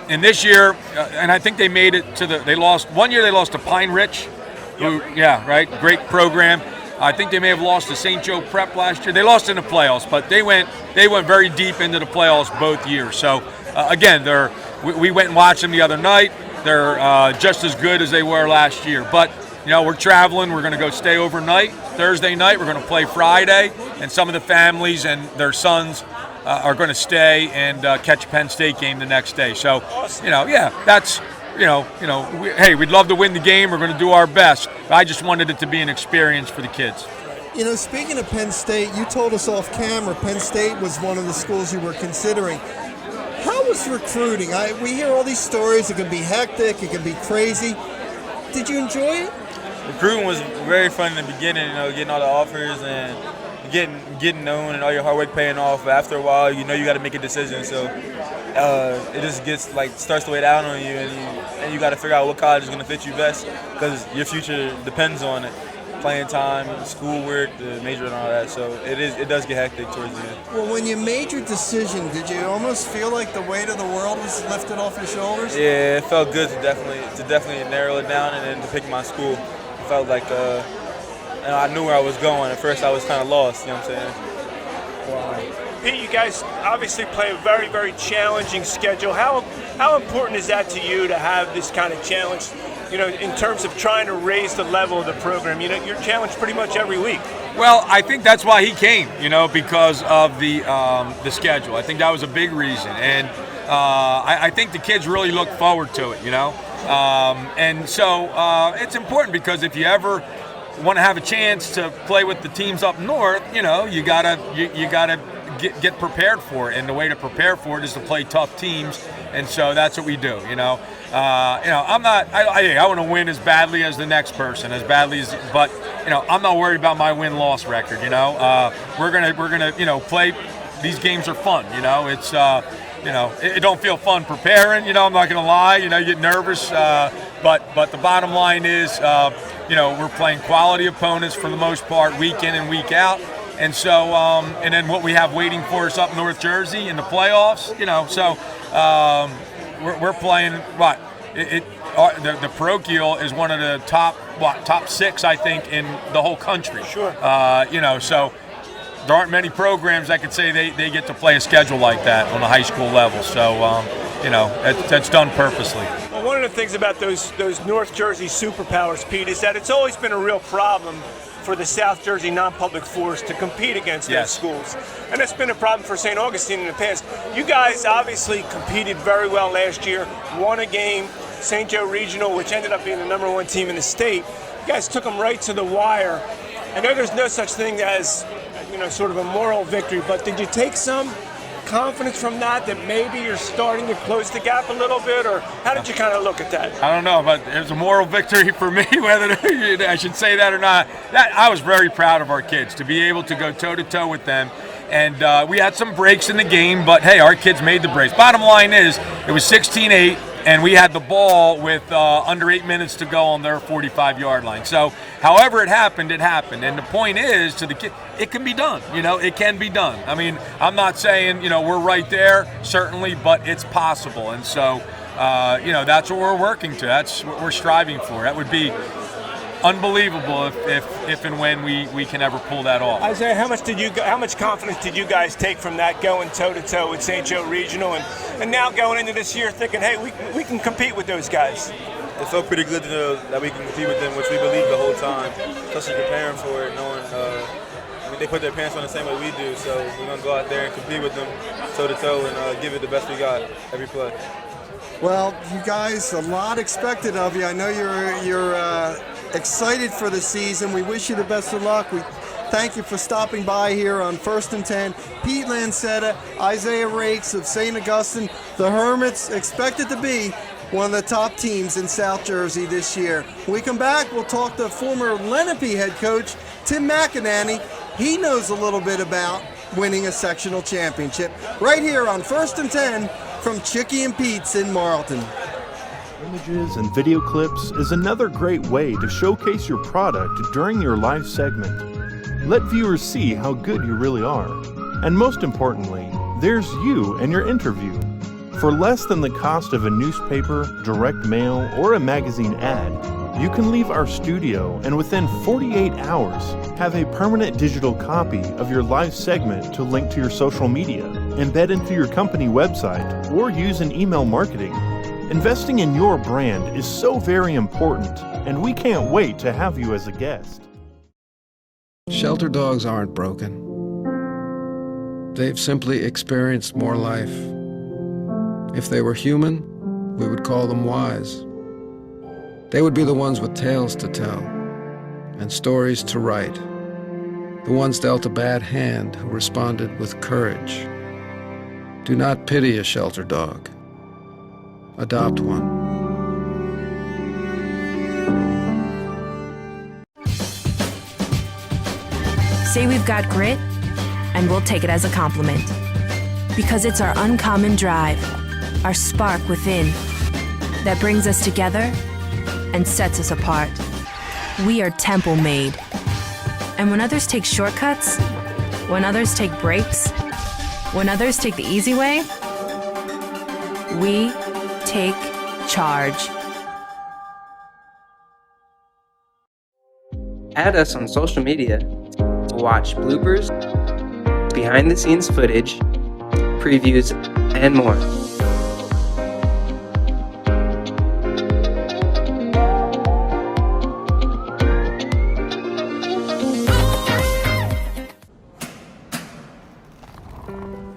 And this year, and I think they made it to they lost to Pine Ridge. Great program. I think they may have lost to St. Joe Prep last year. They lost in the playoffs, but they went very deep into the playoffs both years. So again, we went and watched them the other night. They're just as good as they were last year. But we're traveling. We're going to go stay overnight. Thursday night, we're going to play Friday, and some of the families and their sons are going to stay and catch a Penn State game the next day. So, that's. Hey, we'd love to win the game. We're going to do our best. I just wanted it to be an experience for the kids. Speaking of Penn State, you told us off camera Penn State was one of the schools you were considering. How was recruiting? We hear all these stories. It can be hectic. It can be crazy. Did you enjoy it? recruiting was very fun in the beginning, you know, getting all the offers and getting known and all your hard work paying off. But after a while, you know you got to make a decision. So it just gets starts to weigh down on you, and you got to figure out what college is going to fit you best because your future depends on it. Playing time, schoolwork, the major and all that. So it does get hectic towards the end. Well, when you made your decision, did you almost feel like the weight of the world was lifted off your shoulders? Yeah, it felt good to definitely narrow it down and then to pick my school. It felt like I knew where I was going. At first, I was kind of lost. You know what I'm saying? Wow. Pete, you guys obviously play a very, very challenging schedule. How important is that to you to have this kind of challenge? You know, in terms of trying to raise the level of the program, you know, you're challenged pretty much every week. Well, I think that's why he came, you know, because of the schedule. I think that was a big reason, and I think the kids really look forward to it, you know. And so it's important because if you ever want to have a chance to play with the teams up north, you know, you gotta get prepared for it, and the way to prepare for it is to play tough teams, and so that's what we do, you know. I want to win as badly as the next person, but you know, I'm not worried about my win-loss record. You know, we're gonna you know, play. These games are fun. You know, it's you know, it don't feel fun preparing. You know, I'm not gonna lie. You know, you get nervous, but the bottom line is, you know, we're playing quality opponents for the most part, week in and week out. And so, and then what we have waiting for us up in North Jersey in the playoffs, you know, so we're playing what? The parochial is one of the top 6, I think, in the whole country. Sure. You know, so there aren't many programs that could say they get to play a schedule like that on the high school level. So, you know, that's done purposely. Well, one of the things about those North Jersey superpowers, Pete, is that it's always been a real problem for the South Jersey non-public force to compete against those schools. And that's been a problem for St. Augustine in the past. You guys obviously competed very well last year, won a game, St. Joe Regional, which ended up being the #1 team in the state. You guys took them right to the wire. I know there's no such thing as, you know, sort of a moral victory, but did you take some confidence from that maybe you're starting to close the gap a little bit, or how did you kind of look at that? I don't know, but it was a moral victory for me, whether I should say that or not. I was very proud of our kids to be able to go toe-to-toe with them. And we had some breaks in the game, but hey, our kids made the breaks. Bottom line is, it was 16-8, and we had the ball with under 8 minutes to go on their 45-yard line. So, however it happened, it happened. And the point is, to the kid, it can be done. You know, it can be done. I mean, I'm not saying, you know, we're right there, certainly, but it's possible. And so, you know, that's what we're working to. That's what we're striving for. That would be unbelievable if and when we can ever pull that off. Isaiah, how much confidence did you guys take from that, going toe-to-toe with St. Joe Regional, and now going into this year thinking, hey, we can compete with those guys? It felt pretty good to know that we can compete with them, which we believed the whole time, especially preparing for it, knowing I mean, they put their pants on the same way we do, so we're going to go out there and compete with them toe-to-toe and give it the best we got every play. Well, you guys, a lot expected of you. I know you're excited for the season. We wish you the best of luck. We thank you for stopping by here on 1st and 10. Pete Lancetta, Isaiah Rakes of St. Augustine, the Hermits, expected to be one of the top teams in South Jersey this year. When we come back, we'll talk to former Lenape head coach Tim McInerney. He knows a little bit about winning a sectional championship. Right here on 1st and 10 from Chickie and Pete's in Marlton. Images and video clips is another great way to showcase your product during your live segment. Let viewers see how good you really are. And most importantly, there's you and your interview. For less than the cost of a newspaper, direct mail, or a magazine ad, you can leave our studio and within 48 hours have a permanent digital copy of your live segment to link to your social media, embed into your company website, or use in email marketing. Investing in your brand is so very important, and we can't wait to have you as a guest. Shelter dogs aren't broken. They've simply experienced more life. If they were human, we would call them wise. They would be the ones with tales to tell and stories to write. The ones dealt a bad hand who responded with courage. Do not pity a shelter dog. Adopt one. Say we've got grit, and we'll take it as a compliment. Because it's our uncommon drive, our spark within, that brings us together and sets us apart. We are Temple made. And when others take shortcuts, when others take breaks, when others take the easy way, we take charge. Add us on social media to watch bloopers, behind-the-scenes footage, previews, and more.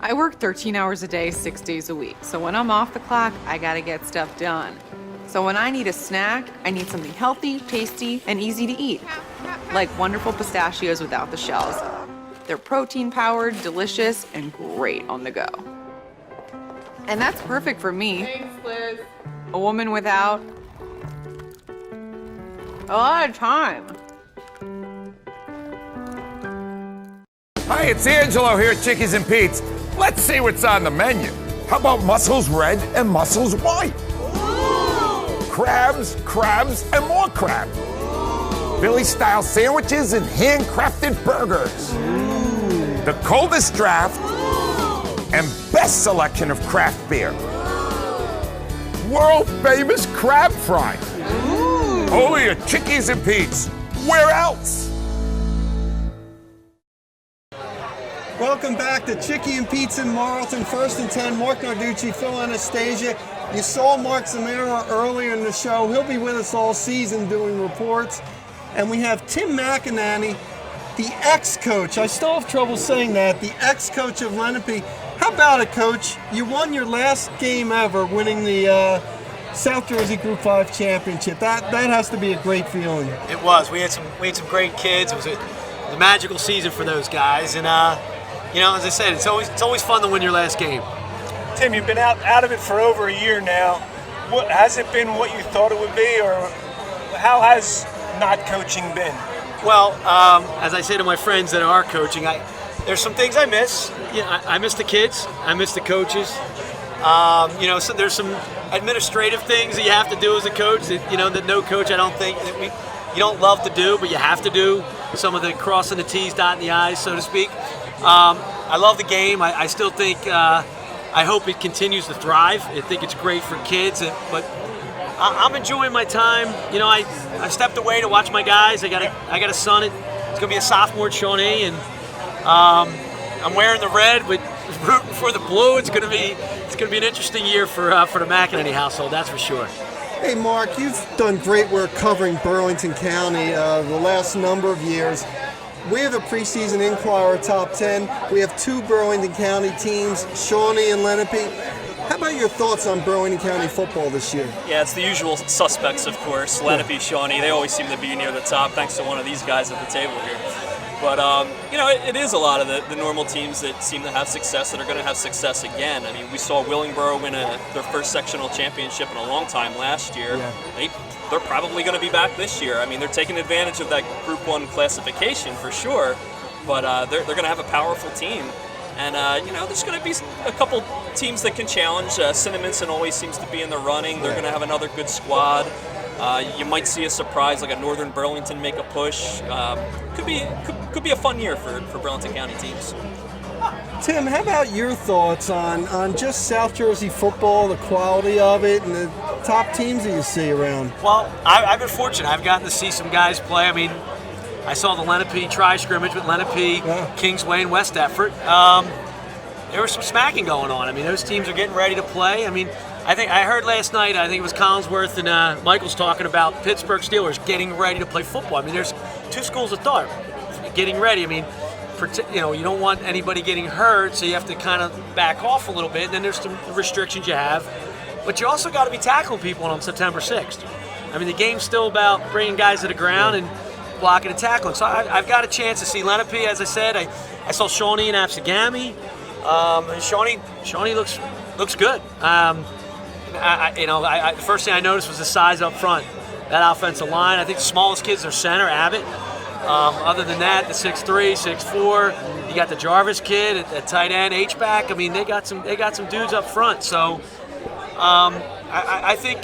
I work 13 hours a day, 6 days a week. So when I'm off the clock, I gotta get stuff done. So when I need a snack, I need something healthy, tasty, and easy to eat. Like wonderful pistachios without the shells. They're protein-powered, delicious, and great on the go. And that's perfect for me. Thanks, Liz. A woman without a lot of time. Hi, it's Angelo here at Chickies and Pete's. Let's see what's on the menu. How about mussels red and mussels white? Ooh. Crabs, and more crab. Philly-style sandwiches and handcrafted burgers. Ooh. The coldest draft and best selection of craft beer. World-famous crab fry. Ooh. Only at Chickies and Pete's. Where else? Welcome back to Chickie and Pete's in Marlton. 1st and 10, Mark Narducci, Phil Anastasia. You saw Mark Zamora earlier in the show. He'll be with us all season doing reports. And we have Tim McInerney, the ex-coach. I still have trouble saying that. The ex-coach of Lenape. How about it, Coach? You won your last game ever, winning the South Jersey Group 5 championship. That has to be a great feeling. It was. We had some great kids. It was a magical season for those guys. And you know, as I said, it's always fun to win your last game. Tim, you've been out of it for over a year now. What has it been what you thought it would be, or how has not coaching been? Well, as I say to my friends that are coaching, there's some things I miss. I miss the kids. I miss the coaches. You know, so there's some administrative things that you have to do as a coach that no coach, I don't think, you don't love to do, but you have to do. Some of the crossing the T's, dotting the I's, so to speak. I love the game. I still think, I hope it continues to thrive. I think it's great for kids, but I'm enjoying my time. You know, I stepped away to watch my guys. I got a son. It's going to be a sophomore at Shawnee, and I'm wearing the red, but rooting for the blue. It's going to be an interesting year for the McInerney household. That's for sure. Hey, Mark, you've done great work covering Burlington County the last number of years. We have a preseason Inquirer top 10. We have 2 Burlington County teams, Shawnee and Lenape. How about your thoughts on Burlington County football this year? Yeah, it's the usual suspects, of course. Lenape, Shawnee, they always seem to be near the top, thanks to one of these guys at the table here. But, you know, it is a lot of the normal teams that seem to have success that are going to have success again. I mean, we saw Willingboro win their first sectional championship in a long time last year. Yeah. They're probably going to be back this year. I mean, they're taking advantage of that Group 1 classification for sure, but they're going to have a powerful team. And, you know, there's going to be a couple teams that can challenge. Cinnaminson always seems to be in the running. They're going to have another good squad. You might see a surprise like a Northern Burlington make a push. Could be a fun year for Burlington County teams. Tim, how about your thoughts on just South Jersey football, the quality of it, and the top teams that you see around? Well, I've been fortunate. I've gotten to see some guys play. I mean, I saw the Lenape tri-scrimmage with Lenape, Kingsway, and West Effort. There was some smacking going on. I mean, those teams are getting ready to play. I mean, I heard last night, I think it was Collinsworth and Michael's talking about Pittsburgh Steelers getting ready to play football. I mean, there's 2 schools of thought. Getting ready, I mean, you know, you don't want anybody getting hurt, so you have to kind of back off a little bit. And then there's some restrictions you have. But you also got to be tackling people on September 6th. I mean, the game's still about bringing guys to the ground and blocking and tackling. So I've got a chance to see Lenape, as I said. I saw Shawnee and Absegami. Shawnee looks good. The first thing I noticed was the size up front. That offensive line. I think the smallest kid's their center, Abbott. Other than that, the 6'3", 6'4", you got the Jarvis kid at tight end, H-back. I mean, they got some dudes up front. So I think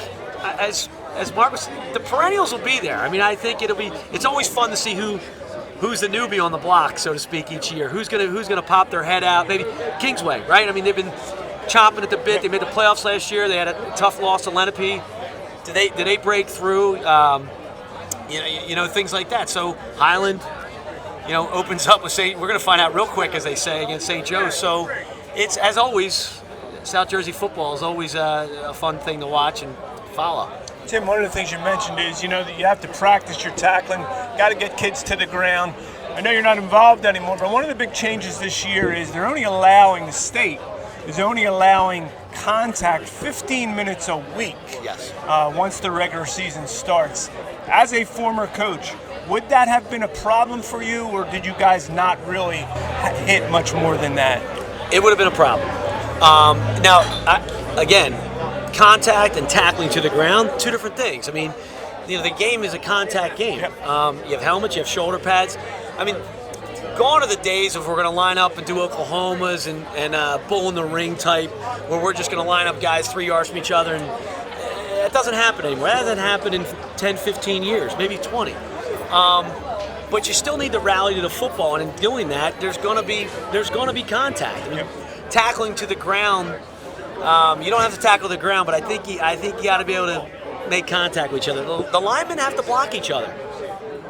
as Mark was, the perennials will be there. I mean, I think it's always fun to see who's the newbie on the block, so to speak, each year. Who's gonna pop their head out? Maybe Kingsway, right? I mean, they've been chomping at the bit. They made the playoffs last year. They had a tough loss to Lenape. Did they break through? You know, things like that. So Highland, opens up with St. We're going to find out real quick, as they say, against St. Joe's. So it's, as always, South Jersey football is always a fun thing to watch and follow. Tim, one of the things you mentioned is, that you have to practice your tackling, got to get kids to the ground. I know you're not involved anymore, but one of the big changes this year is the state is only allowing contact 15 minutes a week. Yes. Once the regular season starts. As a former coach, would that have been a problem for you, or did you guys not really hit much more than that? It would have been a problem. Again, contact and tackling to the ground, two different things. I mean, the game is a contact game. Yep. You have helmets, you have shoulder pads. I mean, gone are the days of we're going to line up and do Oklahomas and bull in the ring type, where we're just going to line up guys 3 yards from each other, and it doesn't happen anymore. That hasn't happened in 10, 15 years, maybe 20. But you still need to rally to the football, and in doing that, there's going to be contact. I mean, tackling to the ground, you don't have to tackle the ground, but I think you got to be able to make contact with each other. The linemen have to block each other,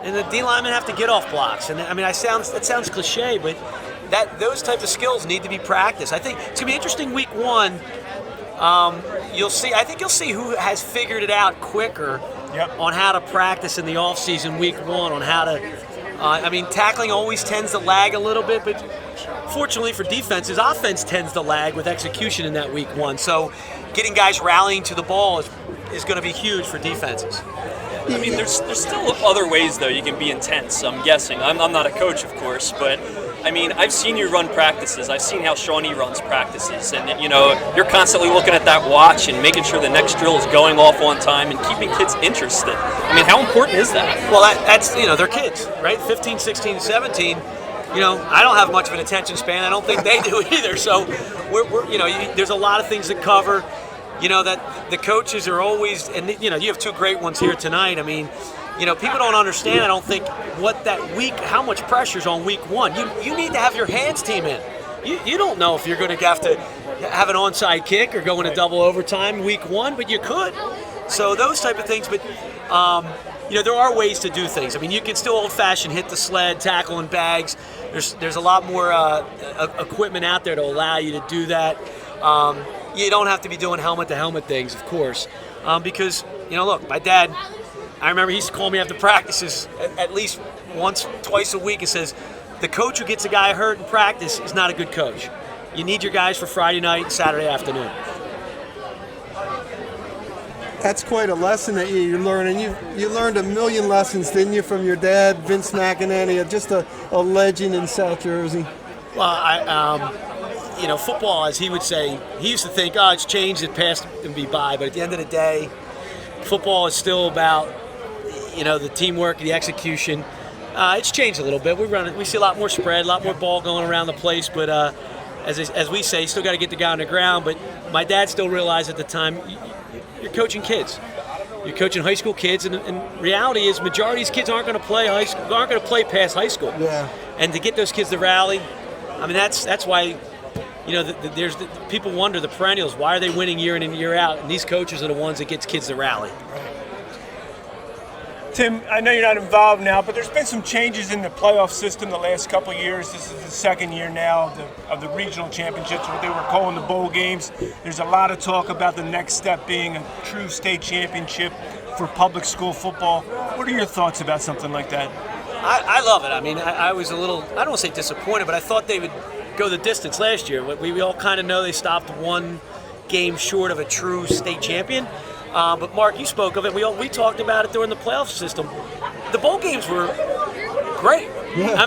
and the D linemen have to get off blocks. And I mean, that sounds cliche, but those types of skills need to be practiced. I think it's gonna be interesting week 1. I think you'll see who has figured it out quicker on how to practice in the off-season week 1, on how to, tackling always tends to lag a little bit, but fortunately for defenses, offense tends to lag with execution in that week 1. So getting guys rallying to the ball is going to be huge for defenses. I mean, there's still other ways, though, you can be intense, I'm guessing. I'm not a coach, of course, but I mean, I've seen you run practices. I've seen how Shawnee runs practices. And, you're constantly looking at that watch and making sure the next drill is going off on time and keeping kids interested. I mean, how important is that? Well, that's they're kids, right? 15, 16, 17. I don't have much of an attention span. I don't think they do either. So, there's a lot of things to cover. That the coaches are always, and you have two great ones here tonight. I mean, people don't understand, I don't think, what that week, how much pressure's on week 1. You need to have your hands team in. You don't know if you're going to have to have an onside kick or go into double overtime week 1, but you could. So those type of things, but there are ways to do things. I mean, you can still old-fashioned hit the sled, tackle in bags. There's a lot more equipment out there to allow you to do that. You don't have to be doing helmet-to-helmet things, of course, because, look, my dad, I remember he used to call me after practices at least once, twice a week and says, the coach who gets a guy hurt in practice is not a good coach. You need your guys for Friday night and Saturday afternoon. That's quite a lesson that you're learning. You learned a million lessons, didn't you, from your dad, Vince McInerney, just a legend in South Jersey. Well, football, as he would say, he used to think, it's changed, it passed and be by. But at the end of the day, football is still about, the teamwork, the execution. It's changed a little bit. We see a lot more spread, a lot more ball going around the place. But as we say, you still got to get the guy on the ground. But my dad still realized at the time, you're coaching kids. You're coaching high school kids, and reality is, majority of these kids aren't going to play high school, aren't going to play past high school. Yeah. And to get those kids to rally, I mean, that's why. There's people wonder, the perennials, why are they winning year in and year out? And these coaches are the ones that gets kids to rally. Tim, I know you're not involved now, but there's been some changes in the playoff system the last couple of years. This is the second year now of the regional championships, what they were calling the bowl games. There's a lot of talk about the next step being a true state championship for public school football. What are your thoughts about something like that? I love it. I mean, I was a little, I don't want to say disappointed, but I thought they would go the distance last year. We all kind of know they stopped one game short of a true state champion. But Mark, you spoke of it. We talked about it during the playoff system. The bowl games were great. Yeah. I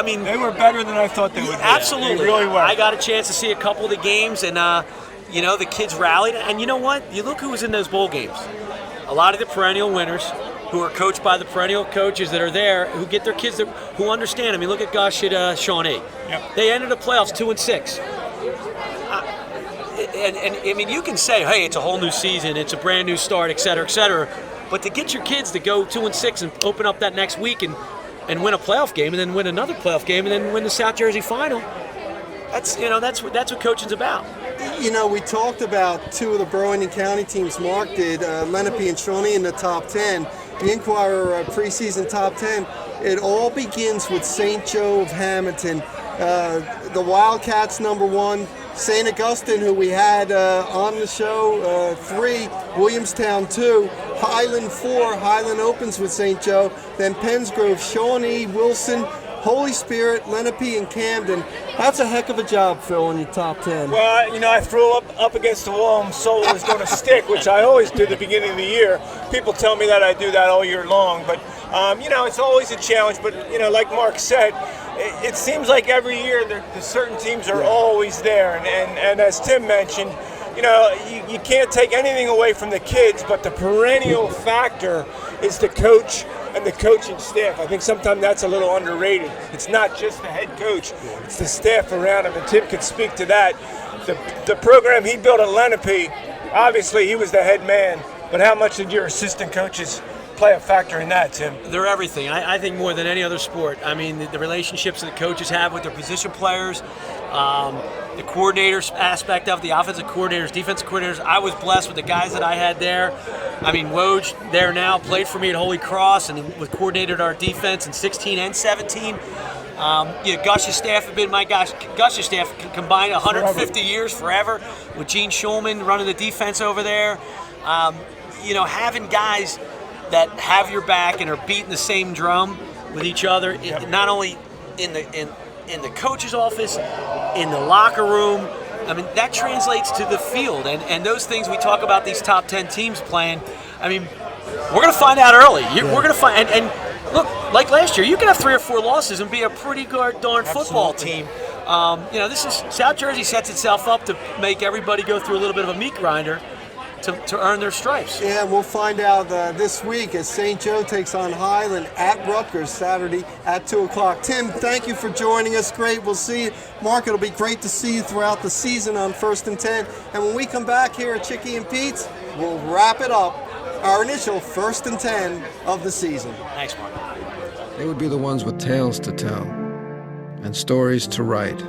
mean, they were better than I thought they would be. Absolutely, they really were. I got a chance to see a couple of the games, and the kids rallied. And you know what? You look who was in those bowl games. A lot of the perennial winners. who are coached by the perennial coaches that are there, who get their kids who understand. I mean, look at Gush at Shawnee. Yep. They ended the playoffs 2-6. And I mean, you can say, hey, it's a whole new season, it's a brand new start, et cetera, et cetera. But to get your kids to go 2-6 and open up that next week and win a playoff game, and then win another playoff game, and then win the South Jersey final, that's what coaching's about. You know, we talked about two of the Burlington County teams Mark did, Lenape and Shawnee in the top 10. The Inquirer preseason top 10. It all begins with St. Joe of Hamilton. The Wildcats #1, St. Augustine, who we had on the show, 3, Williamstown 2, Highland 4, Highland opens with St. Joe, then Pennsgrove, Shawnee, Wilson, Holy Spirit, Lenape, and Camden. That's a heck of a job, Phil, in your top 10. Well, you know, I threw up against the wall and soul was going to stick, which I always do at the beginning of the year. People tell me that I do that all year long, but, you know, it's always a challenge. But, you know, like Mark said, it seems like every year the certain teams are always there. And as Tim mentioned, you know, you can't take anything away from the kids, but the perennial factor is the coach and the coaching staff. I think sometimes that's a little underrated. It's not just the head coach, it's the staff around him, and Tim could speak to that. The program he built at Lenape, obviously he was the head man, but how much did your assistant coaches play a factor in that, Tim? They're everything. I think more than any other sport. I mean, the relationships that coaches have with their position players, the coordinators aspect of the offensive coordinators, defensive coordinators. I was blessed with the guys that I had there. I mean, Woj there now played for me at Holy Cross and coordinated our defense in 16 and 17. You know, Gush's staff have been, my gosh, Gush's staff combined 150 years forever with Gene Schulman running the defense over there. You know, having guys that have your back and are beating the same drum with each other, not only in the coach's office, in the locker room. I mean, that translates to the field. And those things we talk about, these top 10 teams playing, I mean, we're going to find out early. We're going to find, and look, like last year, you can have 3 or 4 losses and be a pretty darn football team. You know, South Jersey sets itself up to make everybody go through a little bit of a meat grinder to earn their stripes. Yeah, we'll find out this week as St. Joe takes on Highland at Rutgers Saturday at 2 o'clock. Tim, thank you for joining us. Great. We'll see you. Mark, it'll be great to see you throughout the season on 1st and 10. And when we come back here at Chickie and Pete's, we'll wrap it up, our initial 1st and 10 of the season. Thanks, Mark. They would be the ones with tales to tell and stories to write.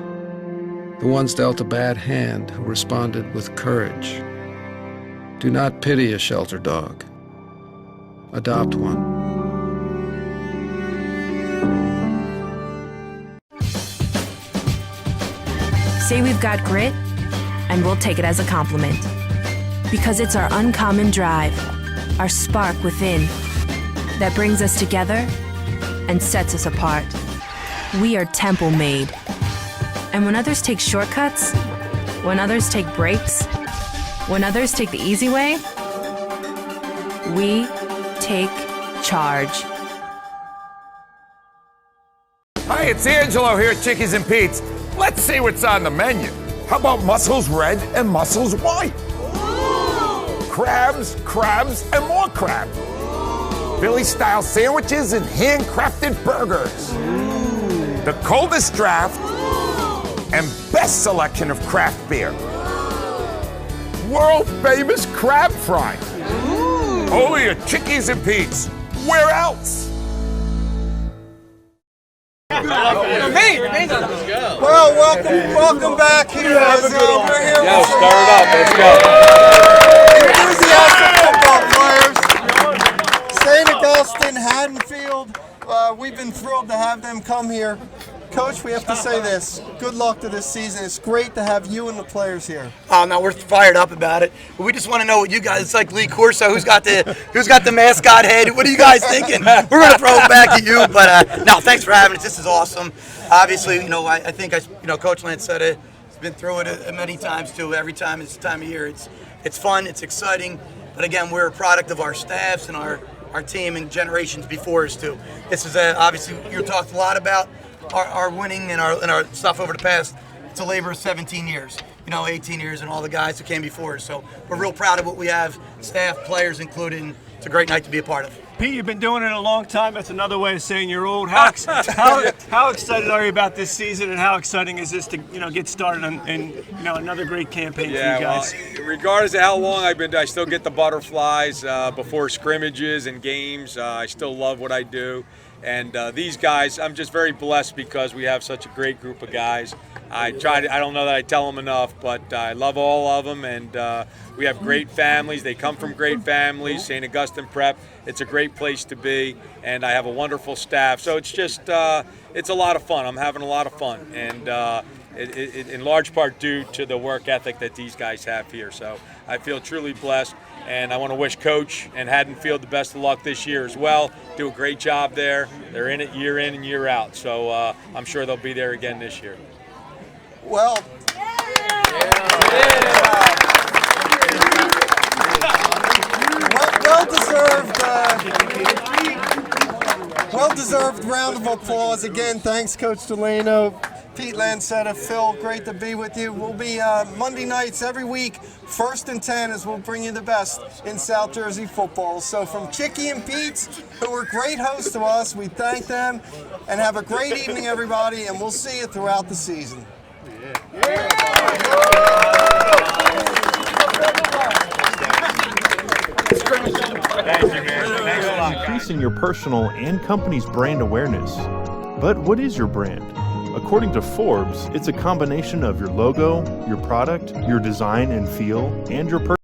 The ones dealt a bad hand who responded with courage. Do not pity a shelter dog. Adopt one. Say we've got grit, and we'll take it as a compliment. Because it's our uncommon drive, our spark within, that brings us together and sets us apart. We are temple made. And when others take shortcuts, when others take breaks, when others take the easy way, we take charge. Hi, it's Angelo here at Chickies and Pete's. Let's see what's on the menu. How about mussels red and mussels white? Ooh. Crabs, and more crab. Philly-style sandwiches and handcrafted burgers. Ooh. The coldest draft and best selection of craft beer. World-famous crab fry. Ooh. Only at Chickies and Pete's. Where else? Well, welcome back here. We're here. Yo, start it up. Let's go. Enthusiastic football players. St. Augustine, Haddonfield. We've been thrilled to have them come here. Coach, we have to say this. Good luck to this season. It's great to have you and the players here. Oh, no, we're fired up about it. But we just want to know what you guys. It's like Lee Corso. Who's got the mascot head? What are you guys thinking? We're gonna throw it back at you. But no, thanks for having us. This is awesome. Obviously, you know, I think Coach Lance said it. He's been through it many times too. Every time it's time of year, it's fun. It's exciting. But again, we're a product of our staffs and our team and generations before us too. This is obviously you talked a lot about. Our winning and our stuff over the past, it's a labor of 17 years, 18 years, and all the guys who came before us. So we're real proud of what we have, staff, players included, and it's a great night to be a part of. Pete, you've been doing it a long time. That's another way of saying you're old. How excited are you about this season, and how exciting is this to get started in another great campaign for you guys? Well, regardless of how long I've been, I still get the butterflies before scrimmages and games. I still love what I do, and these guys, I'm just very blessed because we have such a great group of guys. I don't know that I tell them enough, but I love all of them, and we have great families. They come from great families. St. Augustine Prep, it's a great place to be, and I have a wonderful staff. So it's just, it's a lot of fun. I'm having a lot of fun, and it in large part due to the work ethic that these guys have here. So I feel truly blessed, and I want to wish Coach and Haddonfield the best of luck this year as well. Do a great job there. They're in it year in and year out, so I'm sure they'll be there again this year. Well, well-deserved round of applause. Again, thanks, Coach Delano, Pete Lancetta, Phil, great to be with you. We'll be Monday nights every week, 1st and 10, as we'll bring you the best in South Jersey football. So from Chickie and Pete's, who were great hosts to us, we thank them, and have a great evening, everybody, and we'll see you throughout the season. Thank you, man. Thanks a lot, guys. Increasing your personal and company's brand awareness. But what is your brand? According to Forbes, it's a combination of your logo, your product, your design and feel, and your